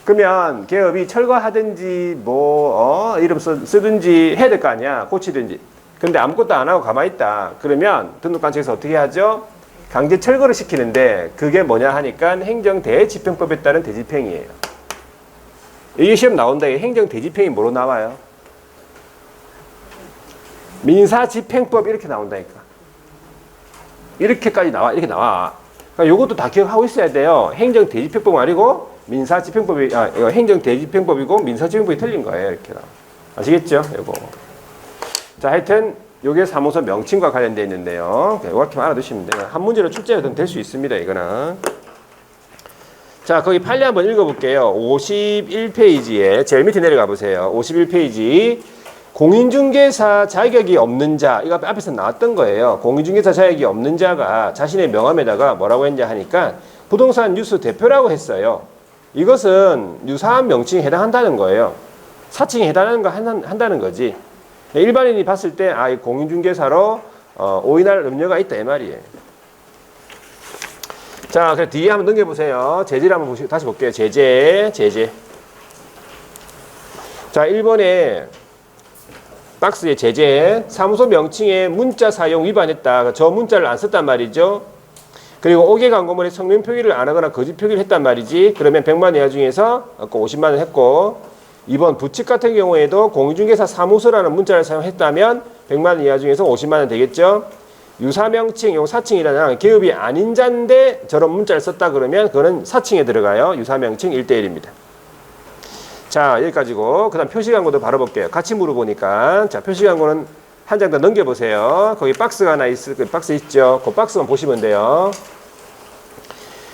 그러면 개업이 철거하든지 뭐 이름 쓰든지 해야 될 거 아니야. 고치든지. 근데 아무것도 안 하고 가만히 있다. 그러면 등록관청에서 어떻게 하죠? 강제 철거를 시키는데 그게 뭐냐 하니까 행정대집행법에 따른 대집행이에요. 이게 시험 나온다. 행정대집행이 뭐로 나와요? 민사집행법 이렇게 나온다니까. 이렇게까지 나와. 이렇게 나와. 그러니까 요것도 다 기억하고 있어야 돼요. 행정대집행법 아니고 민사집행법이 이거 행정대집행법이고 민사집행법이 틀린 거예요. 이렇게 나와. 아시겠죠? 요거. 자, 하여튼 요게 사무소 명칭과 관련되어 있는데요. 이렇게 알아두시면 돼요. 한 문제로 출제가 될 수 있습니다. 이거는. 자, 거기 판례 한번 읽어볼게요. 51페이지에 제일 밑에 내려가 보세요. 51페이지 공인중개사 자격이 없는 자, 이거 앞에서 나왔던 거예요. 공인중개사 자격이 없는 자가 자신의 명함에다가 뭐라고 했냐 하니까 부동산 뉴스 대표라고 했어요. 이것은 유사한 명칭에 해당한다는 거예요. 사칭에 해당하는 거 한다는 거지. 일반인이 봤을 때 이 공인중개사로 오인할 염려가 있다 이 말이에요. 자, 그럼 뒤에 한번 넘겨보세요. 제재를 한번 다시 볼게요. 제재. 자, 1번에 박스에 제재. 사무소 명칭에 문자 사용 위반했다. 저 문자를 안 썼단 말이죠. 그리고 5개 광고물에 성명 표기를 안 하거나 거짓 표기를 했단 말이지. 그러면 100만 이하 중에서 아까 50만 원 했고 2번 부칙 같은 경우에도 공인중개사 사무소라는 문자를 사용했다면 100만 원 이하 중에서 50만 원 되겠죠. 유사명칭, 요 사칭이라는 개업이 아닌 자인데 저런 문자를 썼다 그러면 그거는 사칭에 들어가요. 유사명칭 1대1입니다. 자, 여기까지고. 그 다음 표시광고도 바로 볼게요. 같이 물어보니까. 자, 표시광고는 한 장 더 넘겨보세요. 거기 박스가 하나 그 박스 있죠. 그 박스만 보시면 돼요.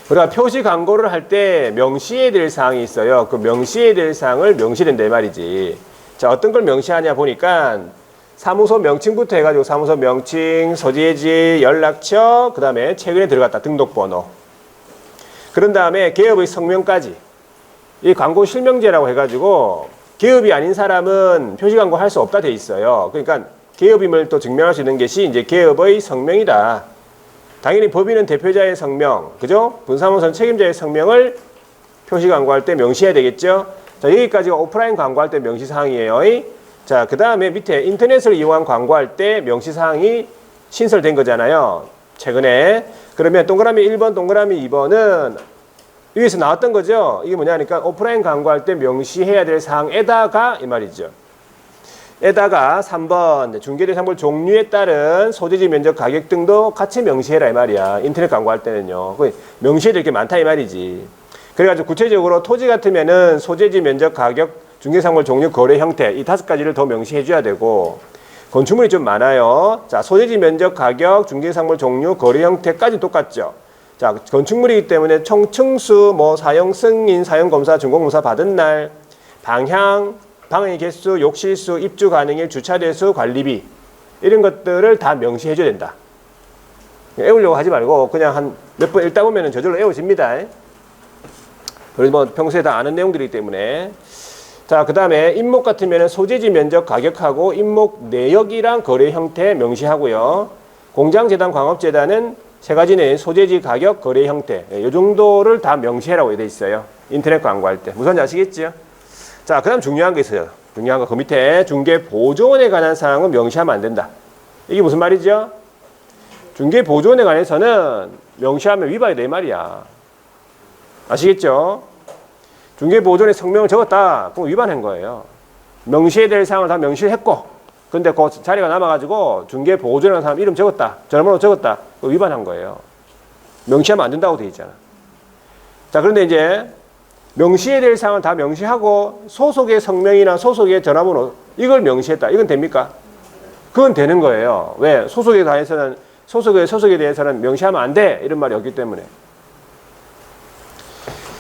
우리가 표시광고를 할 때 명시해야 될 사항이 있어요. 그 명시해야 될 사항을 명시된다 이 말이지. 자, 어떤 걸 명시하냐 보니까 사무소 명칭부터 해가지고 사무소 명칭, 소재지, 연락처, 그 다음에 최근에 들어갔다 등록번호. 그런 다음에 개업의 성명까지. 이 광고 실명제라고 해가지고 개업이 아닌 사람은 표시광고 할 수 없다 돼 있어요. 그러니까 개업임을 또 증명할 수 있는 것이 이제 개업의 성명이다. 당연히 법인은 대표자의 성명, 그죠? 분사무소는 책임자의 성명을 표시광고할 때 명시해야 되겠죠? 자, 여기까지가 오프라인 광고할 때 명시사항이에요. 자, 그 다음에 밑에 인터넷을 이용한 광고할 때 명시사항이 신설된 거잖아요. 최근에. 그러면 동그라미 1번, 동그라미 2번은 여기서 나왔던 거죠. 이게 뭐냐니까 오프라인 광고할 때 명시해야 될 사항에다가 이 말이죠. 에다가 3번 중개대상물 종류에 따른 소재지 면적 가격 등도 같이 명시해라 이 말이야. 인터넷 광고할 때는요. 명시해야 될 게 많다 이 말이지. 그래가지고 구체적으로 토지 같으면은 소재지 면적 가격 중개상물 종류 거래 형태 이 5가지를 더 명시해 줘야 되고 건축물이 좀 많아요. 자, 소재지 면적 가격 중개상물 종류 거래 형태까지 똑같죠. 자, 건축물이기 때문에 총층수 뭐 사용 승인 사용 검사 준공검사 받은 날 방향 방의 개수, 욕실수, 입주 가능일, 주차 대수, 관리비 이런 것들을 다 명시해 줘야 된다. 애우려고 하지 말고 그냥 한 몇 번 읽다 보면 저절로 애워집니다. 그리고 뭐 평소에 다 아는 내용들이기 때문에. 자, 그 다음에 임목 같으면 소재지 면적 가격하고 임목 내역이랑 거래 형태 명시하고요. 공장재단, 광업재단은 세 가지는 소재지, 가격, 거래 형태. 이 정도를 다 명시해라고 되어 있어요. 인터넷 광고할 때. 무슨 아시겠죠? 자, 그 다음 중요한 게 있어요. 중요한 거 그 밑에 중개 보조원에 관한 사항은 명시하면 안 된다. 이게 무슨 말이죠? 중개 보조원에 관해서는 명시하면 위반이 돼 말이야. 아시겠죠? 중개 보조원의 성명을 적었다. 그럼 위반한 거예요. 명시해야 될 사항을 다 명시를 했고, 근데 그 자리가 남아가지고 중개 보조원이라는 사람 이름 적었다. 전화번호 적었다. 그거 위반한 거예요. 명시하면 안 된다고 돼 있잖아. 자, 그런데 이제 명시해야 될 사항을 다 명시하고 소속의 성명이나 소속의 전화번호 이걸 명시했다. 이건 됩니까? 그건 되는 거예요. 왜? 소속에 대해서는 명시하면 안 돼. 이런 말이 없기 때문에.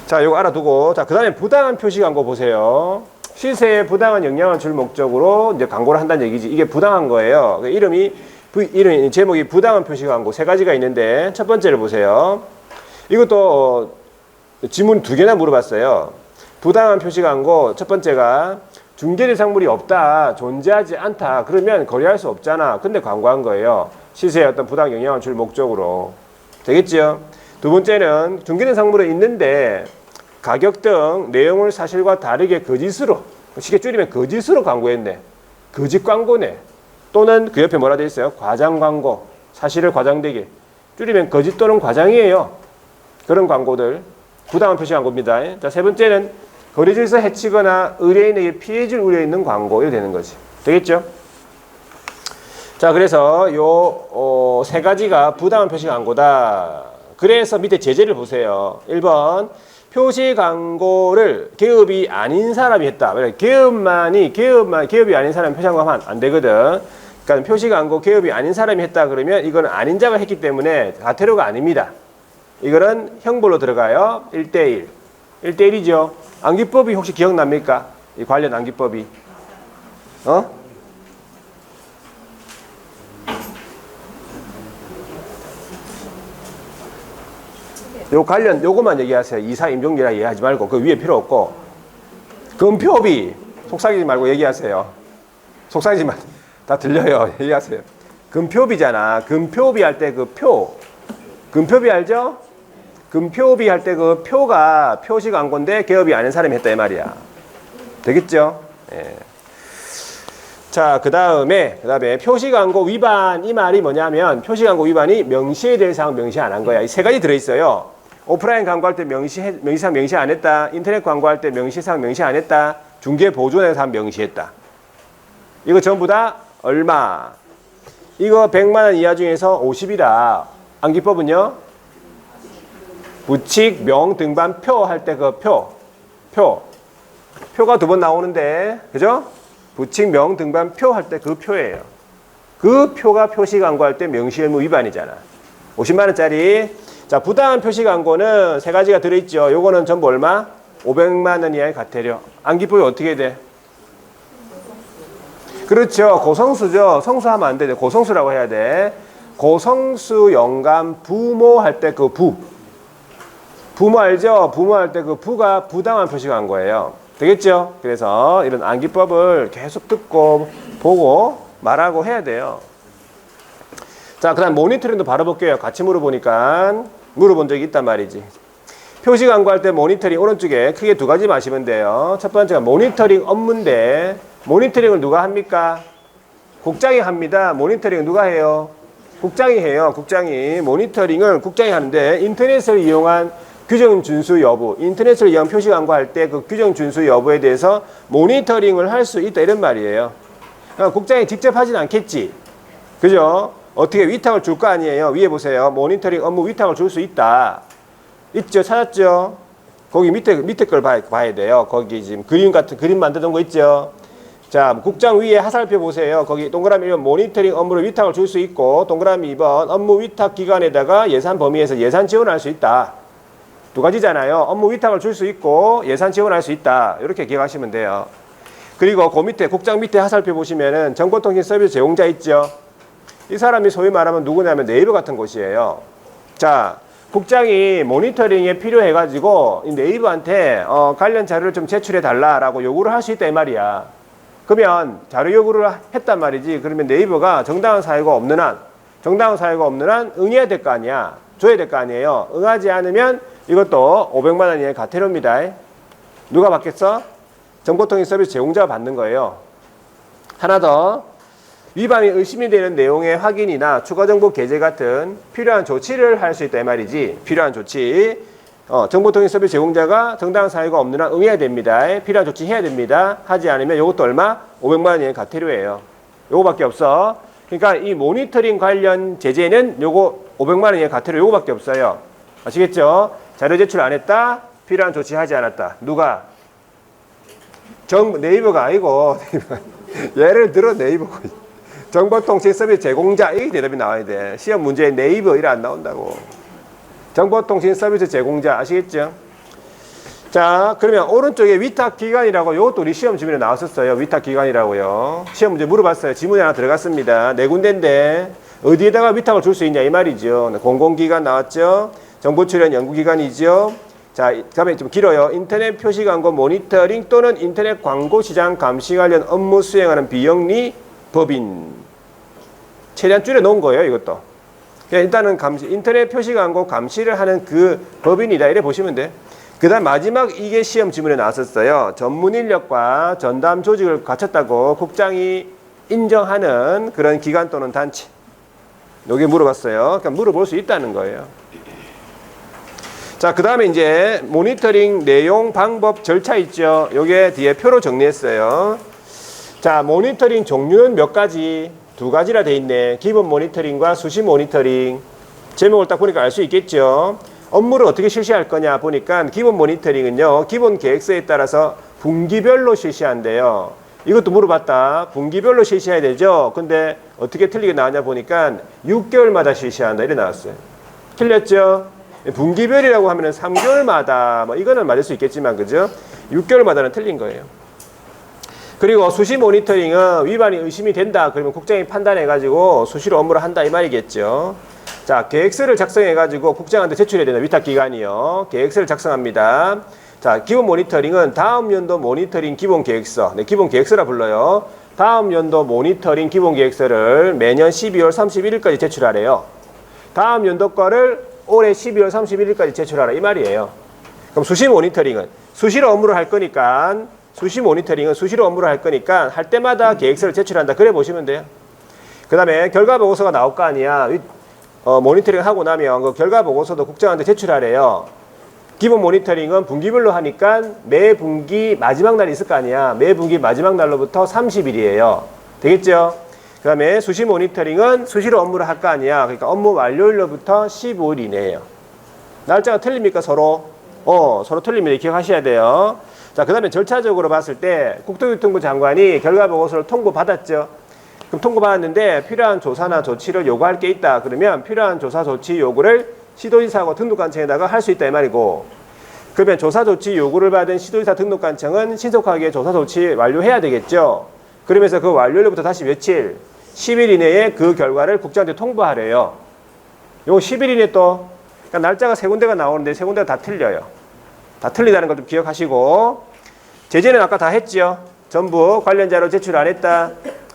자, 이거 알아두고. 자, 그 다음에 부당한 표시 광고 보세요. 시세에 부당한 영향을 줄 목적으로 이제 광고를 한다는 얘기지. 이게 부당한 거예요. 이름이 제목이 부당한 표시 광고 세 가지가 있는데 첫 번째를 보세요. 이것도 지문 2개나 물어봤어요. 부당한 표시 광고 첫 번째가 중개대상물이 없다, 존재하지 않다. 그러면 거래할 수 없잖아. 근데 광고한 거예요. 시세에 어떤 부당 영향을 줄 목적으로. 되겠죠? 두 번째는 중개대상물은 있는데 가격 등 내용을 사실과 다르게 거짓으로, 쉽게 줄이면 거짓으로 광고했네. 거짓 광고네. 또는 그 옆에 뭐라 되어 있어요? 과장 광고. 사실을 과장되게. 줄이면 거짓 또는 과장이에요. 그런 광고들. 부당한 표시 광고입니다. 자, 세 번째는 거래질서 해치거나 의뢰인에게 피해 줄 우려 있는 광고. 이렇게 되는 거지. 되겠죠? 자, 그래서 요 세 가지가 부당한 표시 광고다. 그래서 밑에 제재를 보세요. 1번 표시 광고를 개업이 아닌 사람이 했다. 개업이 아닌 사람이 표시 광고하면 안 되거든. 그러니까 표시 광고 개업이 아닌 사람이 했다 그러면 이거는 아닌 자가 했기 때문에 과태료가 아닙니다. 이거는 형벌로 들어가요. 1대1. 1대1이죠. 암기법이 혹시 기억납니까? 이 관련 암기법이. 요 관련 요것만 얘기하세요. 이사 임종기라 얘기하지 말고 그 위에 필요 없고. 금표비 속삭이지 말고 얘기하세요. 속삭이지 마. 다 들려요. 얘기하세요. 금표비잖아. 금표비 할 때 그 표. 금표비 알죠? 금표비 할 때 그 표가 표시 광고인데 개업이 아닌 사람이 했다 이 말이야. 되겠죠? 예. 자, 그 다음에 표시 광고 위반 이 말이 뭐냐면 표시 광고 위반이 명시해야 될 사항 명시 안 한 거야. 이 세 가지 들어있어요. 오프라인 광고할 때 명시사항 명시 안 했다. 인터넷 광고할 때 명시사항 명시 안 했다. 중개 보조원에 사항 명시했다. 이거 전부 다 얼마? 이거 100만 원 이하 중에서 50이다. 암기법은요? 부칙, 명, 등반, 표 할 때 그 표가 2번 나오는데, 그죠? 부칙, 명, 등반, 표 할 때 그 표예요. 그 표가 표시 광고할 때 명시 의무 위반이잖아. 50만 원짜리. 자, 부당한 표시 광고는 세 가지가 들어있죠. 요거는 전부 얼마? 500만 원 이하의 과태료. 암기법이 어떻게 돼? 그렇죠. 고성수죠. 성수하면 안 돼. 고성수라고 해야 돼. 고성수 영감 부모 할 때 그 부모 알죠? 부모 할 때 그 부가 부당한 표시 광고예요. 되겠죠? 그래서 이런 암기법을 계속 듣고 보고 말하고 해야 돼요. 자, 그 다음 모니터링도 바로 볼게요. 같이 물어본 적이 있단 말이지. 표시 광고할 때 모니터링 오른쪽에 크게 2가지 마시면 돼요. 첫 번째가 모니터링 업무인데 모니터링을 누가 합니까? 국장이 합니다. 모니터링 누가 해요? 국장이 해요. 국장이. 모니터링을 국장이 하는데 인터넷을 이용한 규정 준수 여부, 인터넷을 이용한 표시 광고할 때 그 규정 준수 여부에 대해서 모니터링을 할 수 있다 이런 말이에요. 그러니까 국장이 직접 하진 않겠지. 그죠? 어떻게 위탁을 줄 거 아니에요. 위에 보세요. 모니터링 업무 위탁을 줄 수 있다. 있죠? 찾았죠? 거기 밑에 걸 봐야 돼요. 거기 지금 그림 만드는 거 있죠? 자, 국장 위에 하살표 보세요. 거기 동그라미 1번 모니터링 업무를 위탁을 줄 수 있고 동그라미 2번 업무 위탁 기관에다가 예산 범위에서 예산 지원할 수 있다. 2가지잖아요. 업무 위탁을 줄 수 있고 예산 지원할 수 있다. 이렇게 기억하시면 돼요. 그리고 그 밑에 국장 밑에 하살표 보시면은 정보통신 서비스 제공자 있죠. 이 사람이 소위 말하면 누구냐면 네이버 같은 곳이에요. 자, 국장이 모니터링에 필요해가지고 이 네이버한테 관련 자료를 좀 제출해 달라라고 요구를 할 수 있다 이 말이야. 그러면 자료 요구를 했단 말이지. 그러면 네이버가 정당한 사유가 없는 한 정당한 사유가 없는 한 응해야 될 거 아니야. 줘야 될 거 아니에요. 응하지 않으면 이것도 500만 원 이하의 과태료입니다. 누가 받겠어? 정보통신 서비스 제공자가 받는 거예요. 하나 더. 위반이 의심이 되는 내용의 확인이나 추가정보 게재 같은 필요한 조치를 할 수 있다 이 말이지. 필요한 조치. 정보통신 서비스 제공자가 정당한 사유가 없는 한 응해야 됩니다. 필요한 조치 해야 됩니다. 하지 않으면 이것도 얼마? 500만 원 이하의 과태료예요. 요거밖에 없어. 그러니까 이 모니터링 관련 제재는 요거 500만 원 이하의 과태료 요거밖에 없어요. 아시겠죠? 자료 제출 안 했다. 필요한 조치 하지 않았다. 누가? 네이버가 아니고 예를 들어 네이버고 정보통신 서비스 제공자 이 대답이 나와야 돼. 시험 문제에 네이버 이래 안 나온다고. 정보통신 서비스 제공자 아시겠죠? 자, 그러면 오른쪽에 위탁기관이라고 이것도 우리 시험 지문에 나왔었어요. 위탁기관이라고요. 시험 문제 물어봤어요. 지문이 하나 들어갔습니다. 네 군데인데 어디에다가 위탁을 줄 수 있냐 이 말이죠. 공공기관 나왔죠. 정보출연 연구기관이죠. 자, 다음에 좀 길어요. 인터넷 표시광고 모니터링 또는 인터넷 광고 시장 감시 관련 업무 수행하는 비영리 법인. 최대한 줄여 놓은 거예요, 이것도. 일단은 인터넷 표시광고 감시를 하는 그 법인이다. 이래 보시면 돼. 그 다음 마지막 이게 시험 지문에 나왔었어요. 전문 인력과 전담 조직을 갖췄다고 국장이 인정하는 그런 기관 또는 단체. 여기 물어봤어요. 그러니까 물어볼 수 있다는 거예요. 자, 그 다음에 이제 모니터링 내용, 방법, 절차 있죠. 요게 뒤에 표로 정리했어요. 자, 모니터링 종류는 몇 가지? 두 가지라 돼 있네. 기본 모니터링과 수시 모니터링. 제목을 딱 보니까 알 수 있겠죠. 업무를 어떻게 실시할 거냐 보니까 기본 모니터링은요. 기본 계획서에 따라서 분기별로 실시한대요. 이것도 물어봤다. 분기별로 실시해야 되죠. 근데 어떻게 틀리게 나왔냐 보니까 6개월마다 실시한다. 이래 나왔어요. 틀렸죠? 분기별이라고 하면은 3개월마다 뭐 이거는 맞을 수 있겠지만 그죠? 6개월마다는 틀린 거예요. 그리고 수시 모니터링은 위반이 의심이 된다. 그러면 국장이 판단해 가지고 수시로 업무를 한다 이 말이겠죠. 자, 계획서를 작성해 가지고 국장한테 제출해야 된다. 위탁 기관이요. 계획서를 작성합니다. 자, 기본 모니터링은 다음 연도 모니터링 기본 계획서. 네, 기본 계획서라 불러요. 다음 연도 모니터링 기본 계획서를 매년 12월 31일까지 제출하래요. 다음 연도 거를 올해 12월 31일까지 제출하라 이 말이에요. 그럼 수시 모니터링은 수시로 업무를 할 거니까 할 때마다 계획서를 제출한다. 그래 보시면 돼요. 그 다음에 결과 보고서가 나올 거 아니야. 모니터링 하고 나면 그 결과 보고서도 국장한테 제출하래요. 기본 모니터링은 분기별로 하니까 매 분기 마지막 날이 있을 거 아니야. 매 분기 마지막 날로부터 30일이에요. 되겠죠? 그 다음에 수시 모니터링은 수시로 업무를 할 거 아니야. 그러니까 업무 완료일로부터 15일 이내예요. 날짜가 틀립니까 서로? 서로 틀립니다. 기억하셔야 돼요. 자, 그 다음에 절차적으로 봤을 때 국토교통부 장관이 결과보고서를 통보받았죠. 그럼 통보받았는데 필요한 조사나 조치를 요구할 게 있다. 그러면 필요한 조사 조치 요구를 시도지사하고 등록관청에다가 할 수 있다 이 말이고, 그러면 조사 조치 요구를 받은 시도지사 등록관청은 신속하게 조사 조치 완료해야 되겠죠. 그러면서 그 완료일부터 다시 며칠? 10일 이내에 그 결과를 국장한테 통보하래요. 요거 10일 이내 또 그러니까 날짜가 세 군데가 나오는데 세 군데가 다 틀려요. 다 틀리다는 걸 좀 기억하시고, 제재는 아까 다 했죠. 전부 관련 자료 제출 안 했다.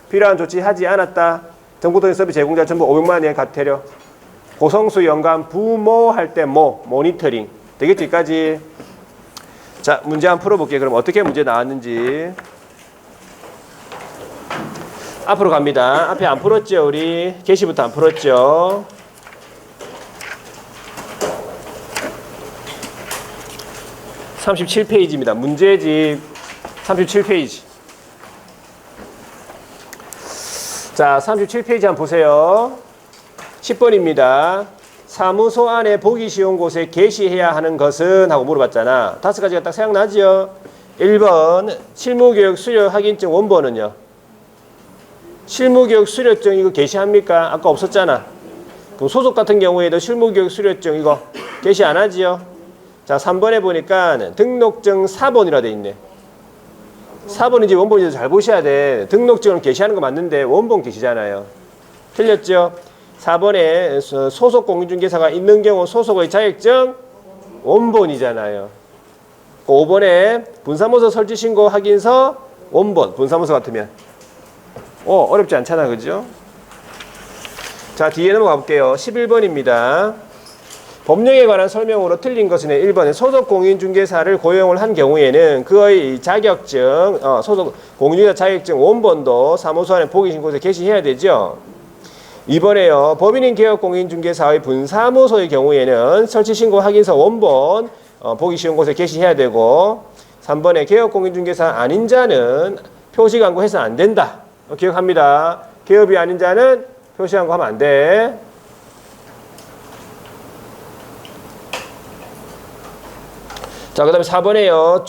필요한 조치 하지 않았다. 정보통신 서비스 제공자 전부 500만 원 이하의 과태료. 고성수 연간 부모할 때 모니터링. 되겠지? 여기까지. 자, 문제 한번 풀어볼게요. 그럼 어떻게 문제 나왔는지. 앞으로 갑니다. 앞에 안 풀었죠? 우리 게시부터 안 풀었죠? (37페이지입니다) 문제집 37페이지. 자, 37페이지 한번 보세요. 10번입니다. 사무소 안에 보기 쉬운 곳에 게시해야 하는 것은? 하고 물어봤잖아. 5가지가 딱 생각나죠? 1번 실무교육 수료 확인증 원본은요? 실무교육 수료증 이거 게시합니까? 아까 없었잖아. 그럼 소속 같은 경우에도 실무교육 수료증 이거 게시 안 하지요? 자, 3번에 보니까 등록증 4번이라 돼 있네. 4번인지 원본인지 잘 보셔야 돼. 등록증을 게시하는 거 맞는데 원본 게시잖아요. 틀렸죠? 4번에 소속 공인중개사가 있는 경우 소속의 자격증 원본이잖아요. 5번에 분사무소 설치신고 확인서 원본, 분사무소 같으면. 어렵지 않잖아, 그죠? 자, 뒤에 넘어가 볼게요. 11번입니다. 법령에 관한 설명으로 틀린 것은 1번에 소속 공인중개사를 고용을 한 경우에는 그의 자격증, 소속 공인중개사 자격증 원본도 사무소 안에 보기신고서에 게시해야 되죠. 2번에요. 법인인 개업공인중개사의 분사무소의 경우에는 설치신고 확인서 원본 보기 쉬운 곳에 게시해야 되고 3번에 개업공인중개사 아닌 자는 표시광고해서 안 된다. 기억합니다. 개업이 아닌 자는 표시광고하면 안 돼. 자, 그 다음에 4번에요.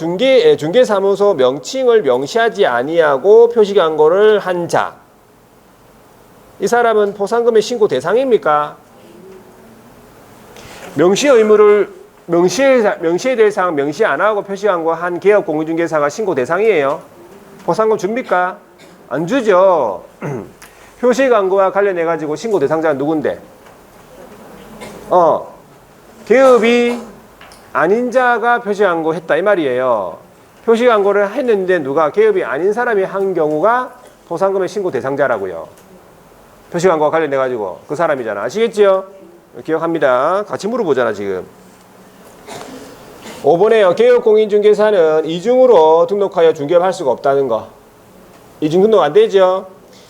중개사무소 명칭을 명시하지 아니하고 표시광고를 한 자. 이 사람은 포상금의 신고 대상입니까? 명시 의무를 명시해야 될 사항 명시 안 하고 표시광고한 개업공인중개사가 신고 대상이에요. 포상금 줍니까? 안 주죠. 표시광고와 관련해 가지고 신고 대상자가 누군데? 개업이 아닌 자가 표시광고 했다 이 말이에요. 표시광고를 했는데 누가 개업이 아닌 사람이 한 경우가 포상금의 신고 대상자라고요. 표시광고와 관련돼 가지고 그 사람이잖아. 아시겠죠? 기억합니다. 같이 물어보잖아 지금. 5번에요. 개업공인중개사는 이중으로 등록하여 중개업할 수가 없다는 거. 이중 등록 안 되죠?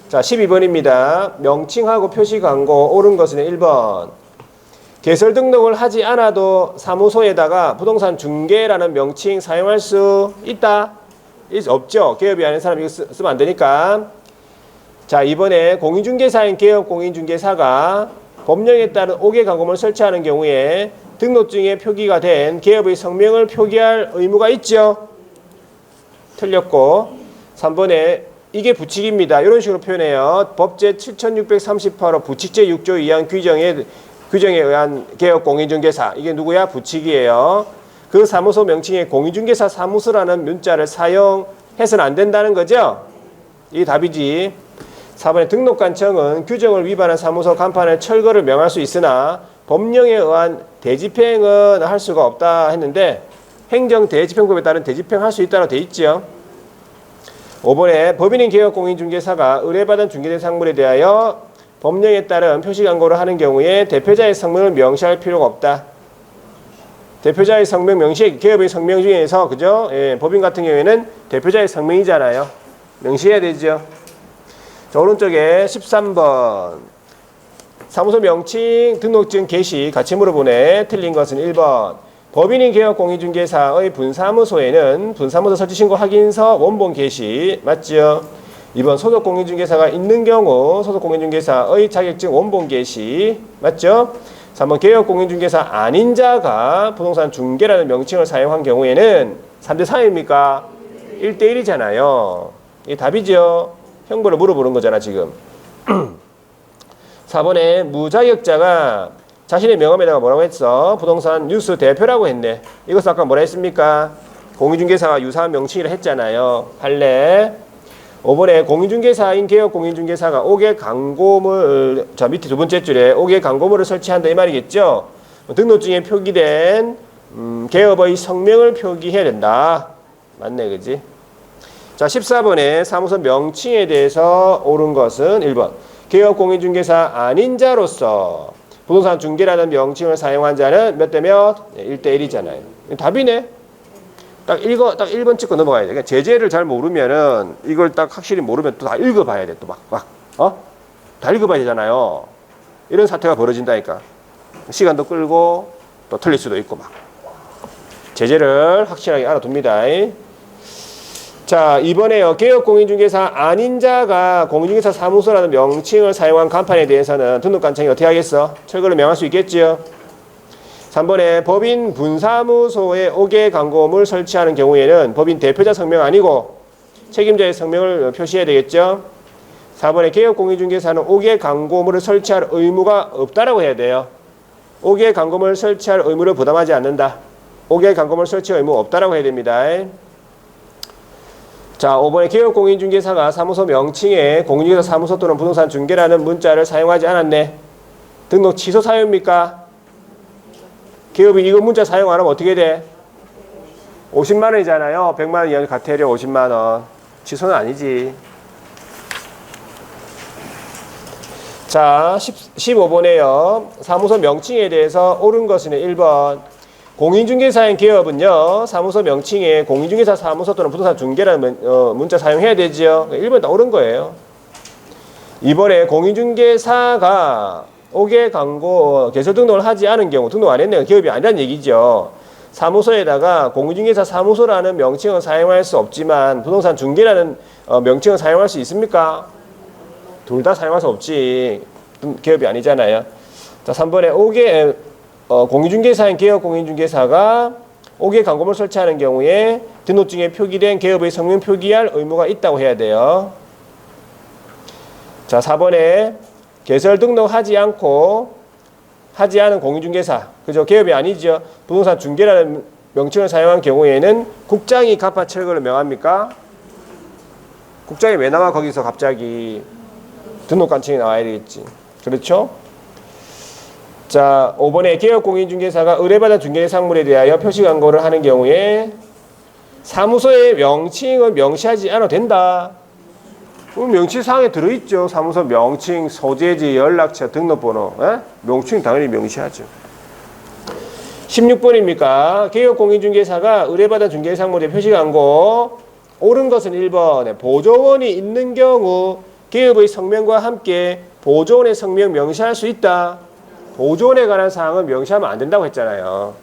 자, 12번입니다. 명칭하고 표시광고 옳은 것은 1번. 개설 등록을 하지 않아도 사무소에다가 부동산 중개라는 명칭 사용할 수 있다? 없죠. 개업이 아닌 사람 이거 쓰면 안 되니까. 자, 이번에 공인중개사인 개업공인중개사가 법령에 따른 5개 광고문을 설치하는 경우에 등록증에 표기가 된 개업의 성명을 표기할 의무가 있죠. 틀렸고 3번에 이게 부칙입니다. 이런 식으로 표현해요. 법제 7638호 부칙제 6조 2항 규정에 의한 개업공인중개사. 이게 누구야? 부칙이에요. 그 사무소 명칭에 공인중개사 사무소라는 문자를 사용해서는 안 된다는 거죠. 이게 답이지. 4번에 등록관청은 규정을 위반한 사무소 간판을 철거를 명할 수 있으나 법령에 의한 대집행은 할 수가 없다 했는데 행정 대집행법에 따른 대집행할 수 있다고 돼 있죠. 5번에 법인인 개업공인중개사가 의뢰받은 중개대상물에 대하여 법령에 따른 표시광고를 하는 경우에 대표자의 성명을 명시할 필요가 없다. 대표자의 성명 명시, 개업의 성명 중에서 그죠? 예, 법인 같은 경우에는 대표자의 성명이잖아요. 명시해야 되죠. 자, 오른쪽에 13번. 사무소 명칭, 등록증 게시 같이 물어보네. 틀린 것은 1번. 법인인 개업공인중개사의 분사무소에는 분사무소 설치신고 확인서 원본 게시 맞죠? 2번 소속공인중개사가 있는 경우 소속공인중개사의 자격증 원본 게시 맞죠? 3번 개업공인중개사 아닌 자가 부동산 중개라는 명칭을 사용한 경우에는 3대3입니까? 1대1이잖아요. 이게 답이죠. 형벌을 물어보는 거잖아 지금. 4번에 무자격자가 자신의 명함에다가 뭐라고 했어? 부동산 뉴스 대표라고 했네. 이것은 아까 뭐라 했습니까? 공인중개사가 유사한 명칭이라 했잖아요. 할래? 5번에 공인중개사인 개업공인중개사가 5개 광고물, 자 밑에 두 번째 줄에 5개 광고물을 설치한다 이 말이겠죠. 등록증에 표기된 개업의 성명을 표기해야 된다. 맞네 그지? 자 14번에 사무소 명칭에 대해서 옳은 것은 1번. 개업공인중개사 아닌 자로서 부동산 중개라는 명칭을 사용한 자는 몇 대 몇? 1대1이잖아요. 답이네. 딱 1번 찍고 넘어가야 돼. 그러니까 제재를 잘 모르면은 이걸 딱 확실히 모르면 또 다 읽어봐야 돼. 또 다 읽어봐야 되잖아요. 이런 사태가 벌어진다니까. 시간도 끌고 또 틀릴 수도 있고 막. 제재를 확실하게 알아둡니다. 자, 이번에요. 개업공인중개사 아닌 자가 공인중개사 사무소라는 명칭을 사용한 간판에 대해서는 등록관청이 어떻게 하겠어? 철거를 명할 수 있겠지요. 3번에 법인 분사무소에 5개 광고물을 설치하는 경우에는 법인 대표자 성명 아니고 책임자의 성명을 표시해야 되겠죠. 4번에 개업공인중개사는 5개 광고물을 설치할 의무가 없다라고 해야 돼요. 5개 광고물을 설치할 의무를 부담하지 않는다. 5개 광고물 설치 의무 없다라고 해야 됩니다. 자, 5번에 개업공인중개사가 사무소 명칭에 공인중개사 사무소 또는 부동산 중개라는 문자를 사용하지 않았네. 등록 취소 사유입니까? 개업이 이거 문자 사용 안 하면 어떻게 돼? 50만 원이잖아요. 100만 원 이하는 과태료 50만 원. 취소는 아니지.
자, 15번에요. 사무소 명칭에 대해서 옳은 것은 1번. 공인중개사인 기업은요, 사무소 명칭에 공인중개사 사무소 또는 부동산 중개라는 문자 사용해야 되죠. 1번 다 옳은 거예요. 2번에 공인중개사가 5개 광고 개설 등록을 하지 않은 경우, 등록 안 했네요. 기업이 아니란 얘기죠. 사무소에다가 공인중개사 사무소라는 명칭을 사용할 수 없지만 부동산 중개라는 명칭을 사용할 수 있습니까? 둘 다 사용할 수 없지. 기업이 아니잖아요. 자, 3번에 5개 공인중개사인 기업 공인중개사가 5개 광고물 설치하는 경우에 등록증에 표기된 기업의 성명 표기할 의무가 있다고 해야 돼요. 자, 4번에 개설 등록하지 않은 공인중개사, 그죠? 기업이 아니죠. 부동산 중개라는 명칭을 사용한 경우에는 국장이 갑파 철거를 명합니까? 국장이 왜 나와 거기서 갑자기? 등록관청이 나와야 되겠지. 그렇죠? 자, 5번에 개업공인중개사가 의뢰받은 중개상물에 대하여 표시광고를 하는 경우에 사무소의 명칭을 명시하지 않아도 된다. 명시사항에 들어있죠. 사무소 명칭, 소재지, 연락처, 등록번호. 명칭 당연히 명시하죠. 16번입니까? 개업공인중개사가 의뢰받은 중개상물의 표시광고 옳은 것은 1번. 보조원이 있는 경우 기업의 성명과 함께 보조원의 성명 명시할 수 있다. 보조원에 관한 사항은 명시하면 안 된다고 했잖아요.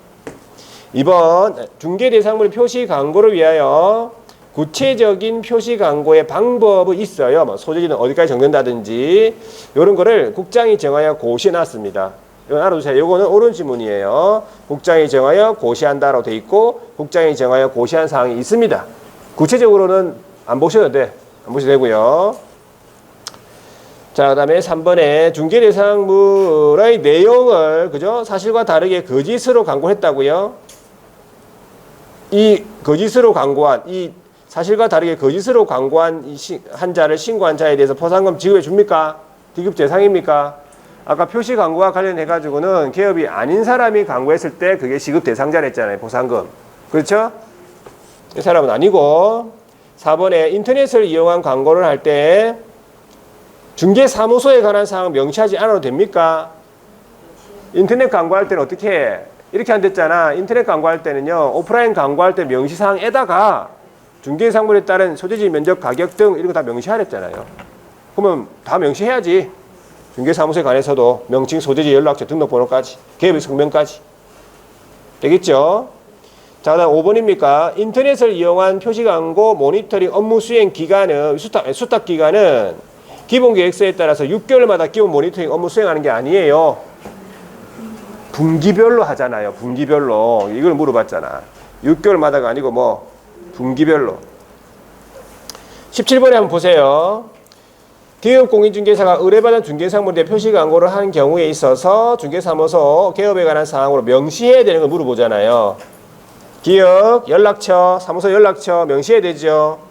2번 중개 대상물의 표시 광고를 위하여 구체적인 표시 광고의 방법이 있어요. 뭐 소재지는 어디까지 정된다든지 이런 거를 국장이 정하여 고시해 놨습니다. 이건 알아두세요. 이거는 옳은 지문이에요. 국장이 정하여 고시한다라고 돼 있고 국장이 정하여 고시한 사항이 있습니다. 구체적으로는 안 보셔도 돼. 안 보셔도 되고요. 자, 그 다음에 3번에 중개 대상물의 내용을, 그죠? 사실과 다르게 거짓으로 광고했다고요? 이 거짓으로 광고한, 이 사실과 다르게 거짓으로 광고한 한 자를 신고한 자에 대해서 포상금 지급해 줍니까? 지급 대상입니까? 아까 표시 광고와 관련해가지고는 기업이 아닌 사람이 광고했을 때 그게 지급 대상자라 했잖아요. 포상금. 그렇죠? 이 사람은 아니고. 4번에 인터넷을 이용한 광고를 할 때 중개사무소에 관한 사항을 명시하지 않아도 됩니까? 인터넷 광고할 때는 어떻게 해? 이렇게 안 됐잖아. 인터넷 광고할 때는요, 오프라인 광고할 때 명시사항에다가 중개상물에 따른 소재지, 면적, 가격 등 이런 거 다 명시하랬잖아요. 그러면 다 명시해야지. 중개사무소에 관해서도 명칭, 소재지, 연락처, 등록번호까지, 기업의 성명까지. 되겠죠? 자, 그다음 5번입니까? 인터넷을 이용한 표시광고 모니터링 업무 수행 기간은, 수탁 기간은 기본 계획서에 따라서 6개월마다 기본 모니터링 업무 수행하는 게 아니에요. 분기별로 하잖아요. 분기별로. 이걸 물어봤잖아. 6개월마다가 아니고 뭐 분기별로. 17번에 한번 보세요. 기업공인중개사가 의뢰받은 중개상물에 표시광고를 한 경우에 있어서 중개사무소 개업에 관한 사항으로 명시해야 되는 걸 물어보잖아요. 기업, 연락처, 사무소 연락처 명시해야 되죠.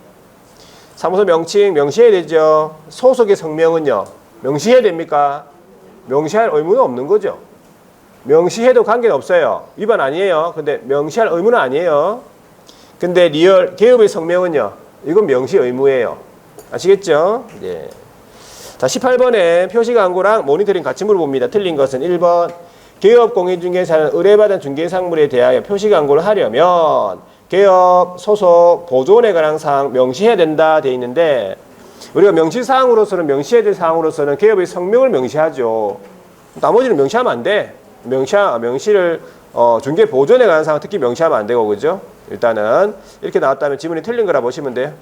사무소 명칭 명시해야 되죠. 소속의 성명은요. 명시해야 됩니까? 명시할 의무는 없는 거죠. 명시해도 관계는 없어요. 위반 아니에요. 근데 명시할 의무는 아니에요. 근데 리얼 기업의 성명은요. 이건 명시 의무예요. 아시겠죠? 예. 자, 18번에 표시광고랑 모니터링 같이 물어봅니다. 틀린 것은 1번. 기업 공인중개사는 의뢰받은 중개상물에 대하여 표시광고를 하려면 개업, 소속, 보조원에 관한 사항 명시해야 된다 돼 있는데 우리가 명시사항으로서는 명시해야 될 사항으로서는 개업의 성명을 명시하죠. 나머지는 명시하면 안 돼. 명시를 중개 보조원에 관한 사항 특히 명시하면 안 되고 그죠? 일단은 이렇게 나왔다면 지문이 틀린 거라 보시면 돼요.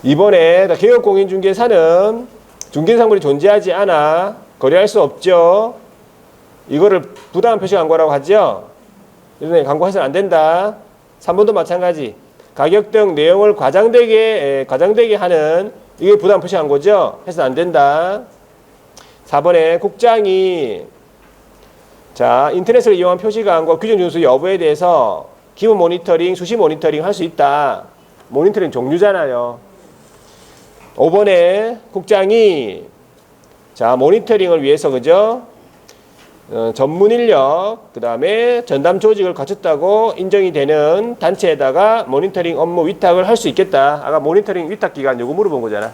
이번에 개업 공인중개사는 중개상물이 존재하지 않아 거래할 수 없죠. 이거를 부당한 표시광고라고 하죠. 이번에 광고해서는 안 된다. 3번도 마찬가지. 가격 등 내용을 과장되게 하는 이게 부당 표시광고죠. 해서는 안 된다. 4번에 국장이 자 인터넷을 이용한 표시광고 규정 준수 여부에 대해서 기본 모니터링, 수시 모니터링 할 수 있다. 모니터링 종류잖아요. 5번에 국장이 자 모니터링을 위해서 그죠? 전문 인력, 그 다음에 전담 조직을 갖췄다고 인정이 되는 단체에다가 모니터링 업무 위탁을 할 수 있겠다. 아까 모니터링 위탁 기간 요거 물어본 거잖아.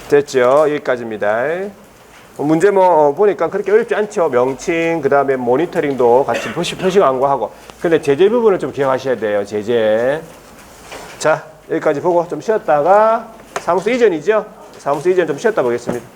됐죠? 여기까지입니다. 문제 뭐 보니까 그렇게 어렵지 않죠. 명칭, 그 다음에 모니터링도 같이 표시 광고하고. 근데 제재 부분을 좀 기억하셔야 돼요. 제재. 자, 여기까지 보고 좀 쉬었다가 사무소 이전이죠? 사무소 이전 좀 쉬었다 보겠습니다.